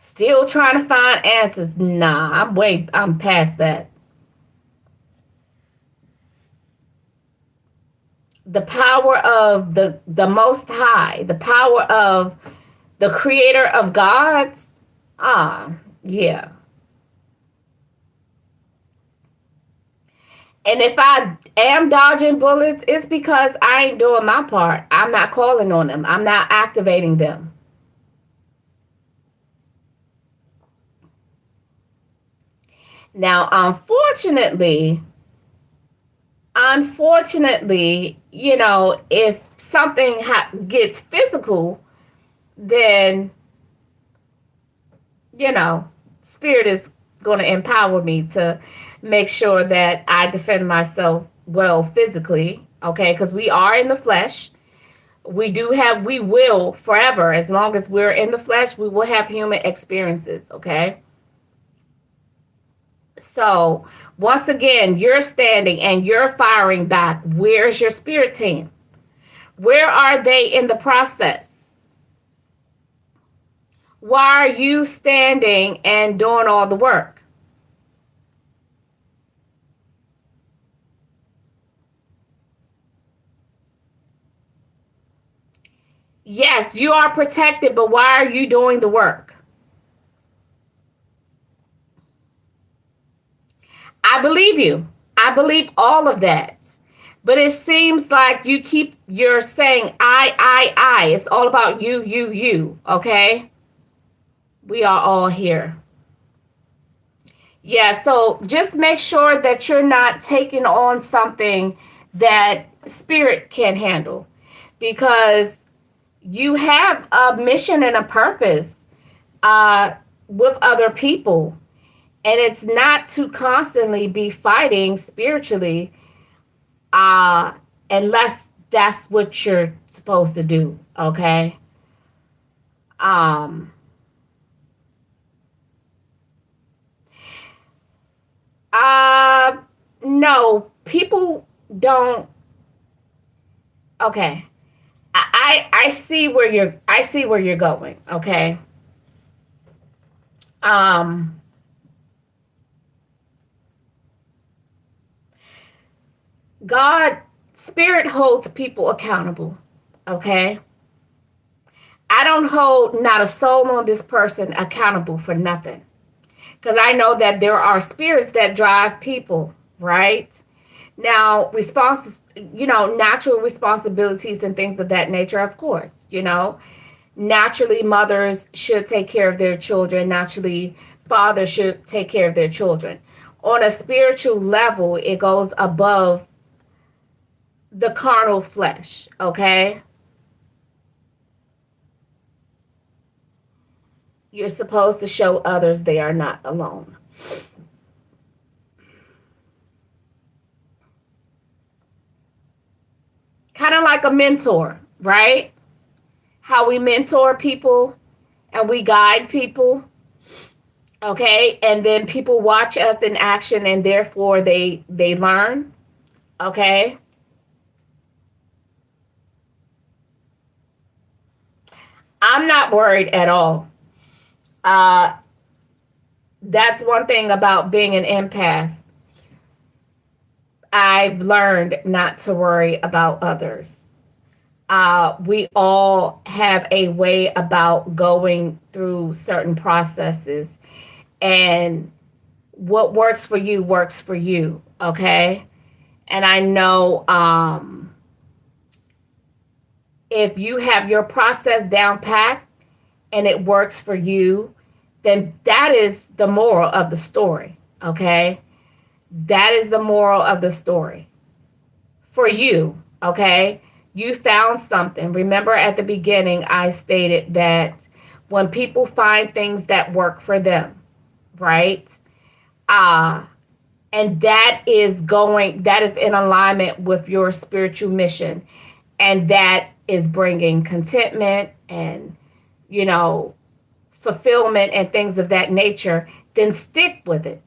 Speaker 1: Still trying to find answers. Nah, I'm past that. The power of the Most High, the power of the Creator of gods. Yeah. And if I am dodging bullets, it's because I ain't doing my part. I'm not calling on them. I'm not activating them. Now, unfortunately, if something gets physical, then, Spirit is going to empower me to make sure that I defend myself well physically, okay? Because we are in the flesh. We will forever, as long as we're in the flesh, we will have human experiences, okay? So, once again, you're standing and you're firing back. Where's your spirit team? Where are they in the process? Why are you standing and doing all the work? Yes, you are protected, but why are you doing the work? I believe you. I believe all of that. But it seems like you're saying I. It's all about you. Okay? We are all here. Yeah, so just make sure that you're not taking on something that spirit can't handle, because you have a mission and a purpose with other people. And it's not to constantly be fighting spiritually unless that's what you're supposed to do, okay? No, people don't Okay. I see where you're going. Okay. Um, God, spirit holds people accountable. Okay. I don't hold not a soul on this person accountable for nothing. Because I know that there are spirits that drive people, right? Now, natural responsibilities and things of that nature, of course, naturally mothers should take care of their children. Naturally, fathers should take care of their children. On a spiritual level, it goes above the carnal flesh, okay? You're supposed to show others they are not alone. Kind of like a mentor, right? How we mentor people and we guide people, okay? And then people watch us in action and therefore they learn, okay? I'm not worried at all. Uh that's one thing about being an empath. I've learned not to worry about others. We all have a way about going through certain processes, and what works for you, okay? And I know if you have your process down packed and it works for you, then that is the moral of the story, okay? That is the moral of the story for you, okay? You found something. Remember at the beginning, I stated that when people find things that work for them, right? Uh, and that is in alignment with your spiritual mission. And that is bringing contentment and, you know, fulfillment and things of that nature, then stick with it.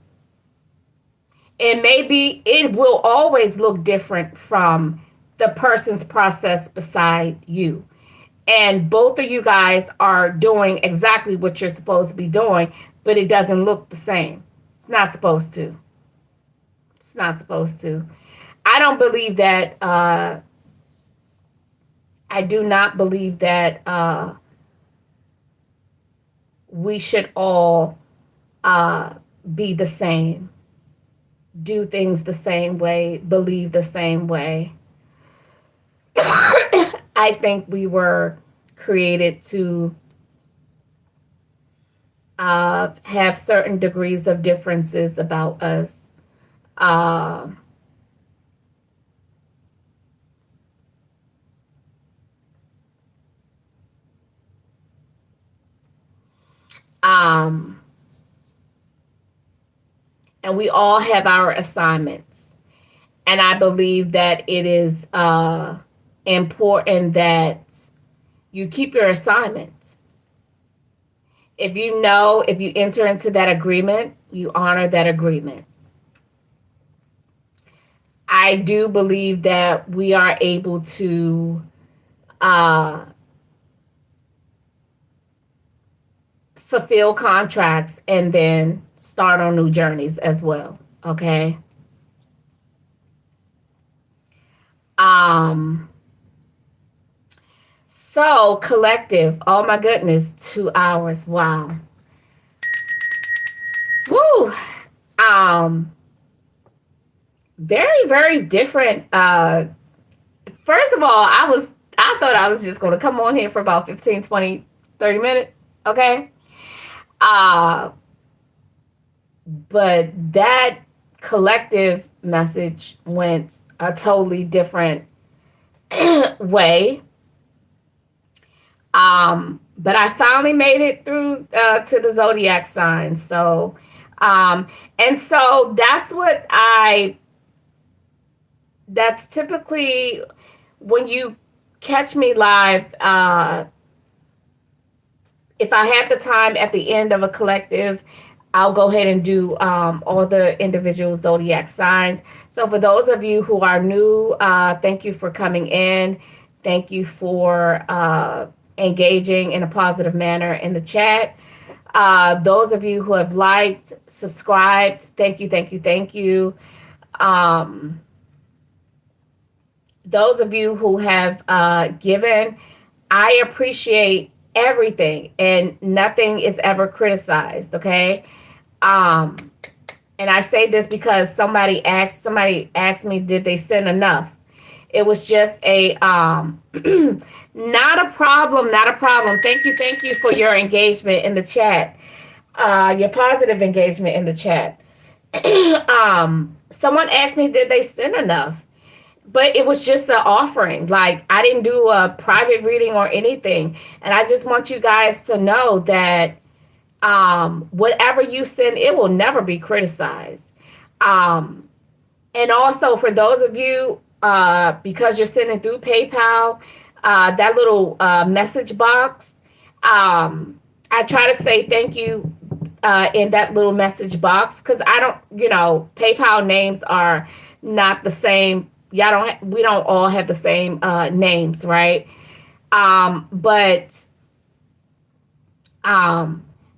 Speaker 1: And maybe it will always look different from the person's process beside you. And both of you guys are doing exactly what you're supposed to be doing, but it doesn't look the same. It's not supposed to. It's not supposed to. I don't believe that. I do not believe that we should all uh, be the same, do things the same way, believe the same way. I think we were created to have certain degrees of differences about us. Uh, um, and we all have our assignments. And I believe that it is important that you keep your assignments. If you enter into that agreement, you honor that agreement. I do believe that we are able to uh, fulfill contracts and then start on new journeys as well. Okay. Um, so collective. Oh my goodness, 2 hours. Wow. Woo. Um, very, very different. First of all, I thought I was just gonna come on here for about 15, 20, 30 minutes. Okay. Uh, but that collective message went a totally different way. But I finally made it through to the zodiac sign. So, and so that's typically when you catch me live. If I have the time at the end of a collective, I'll go ahead and do all the individual zodiac signs. So for those of you who are new, thank you for coming in. Thank you for engaging in a positive manner in the chat. Those of you who have liked, subscribed, thank you, thank you, thank you. Um, those of you who have given, I appreciate everything, and nothing is ever criticized. Okay. Um, and I say this because somebody asked me, did they send enough? It was just a not a problem, not a problem. Thank you for your engagement in the chat, your positive engagement in the chat. Someone asked me, did they send enough? But it was just an offering. Like, I didn't do a private reading or anything. And I just want you guys to know that whatever you send, it will never be criticized. And also for those of you, because you're sending through PayPal, that little message box, I try to say thank you in that little message box, because I don't, PayPal names are not the same. We don't all have the same names, right? But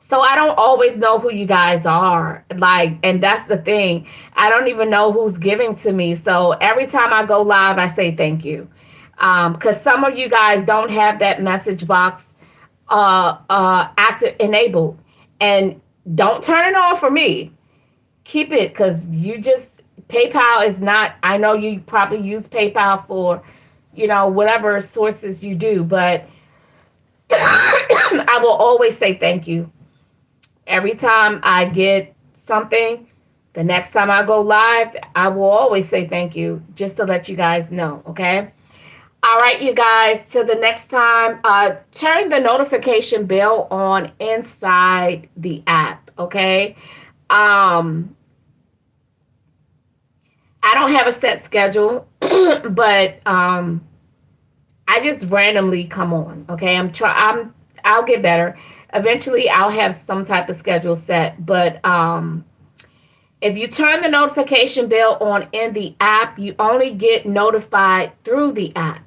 Speaker 1: so I don't always know who you guys are. Like, and that's the thing. I don't even know who's giving to me. So every time I go live, I say thank you. Because some of you guys don't have that message box active enabled. And don't turn it on for me. Keep it, because PayPal is not, I know you probably use PayPal for, whatever sources you do, but I will always say thank you. Every time I get something, the next time I go live, I will always say thank you, just to let you guys know, okay? All right, you guys, till the next time, turn the notification bell on inside the app, okay? I don't have a set schedule, but I just randomly come on, okay? I'll get better. Eventually I'll have some type of schedule set, but if you turn the notification bell on in the app, you only get notified through the app.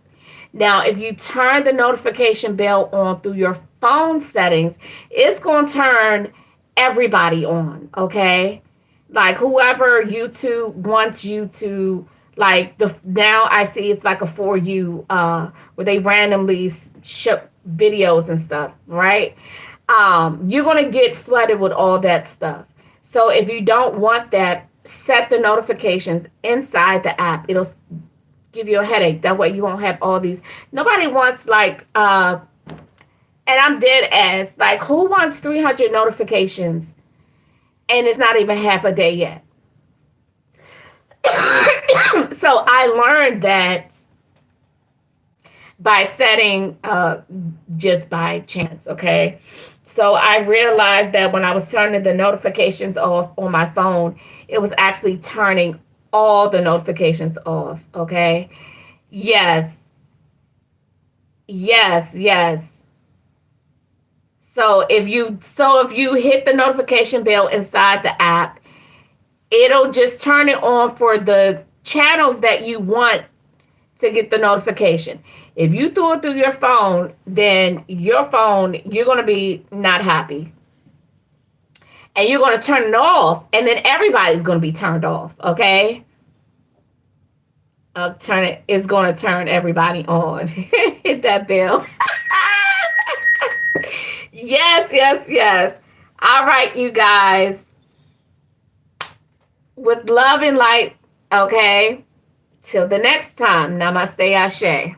Speaker 1: Now, if you turn the notification bell on through your phone settings, it's going to turn everybody on, okay? Like, whoever YouTube wants you to, like, now I see it's like a For You, where they randomly show videos and stuff, right? You're going to get flooded with all that stuff. So if you don't want that, set the notifications inside the app. It'll give you a headache. That way you won't have all these. Nobody wants, like, and I'm dead ass, like, who wants 300 notifications and it's not even half a day yet? So I learned that by setting, just by chance, okay? So I realized that when I was turning the notifications off on my phone, it was actually turning all the notifications off, okay? Yes. Yes, yes. So if you hit the notification bell inside the app, it'll just turn it on for the channels that you want to get the notification. If you threw it through your phone, then your phone, you're going to be not happy. And you're going to turn it off, and then everybody's going to be turned off, okay? It's going to turn everybody on. Hit that bell. Yes, yes, yes. All right, you guys. With love and light, okay? Till the next time, namaste, ashe.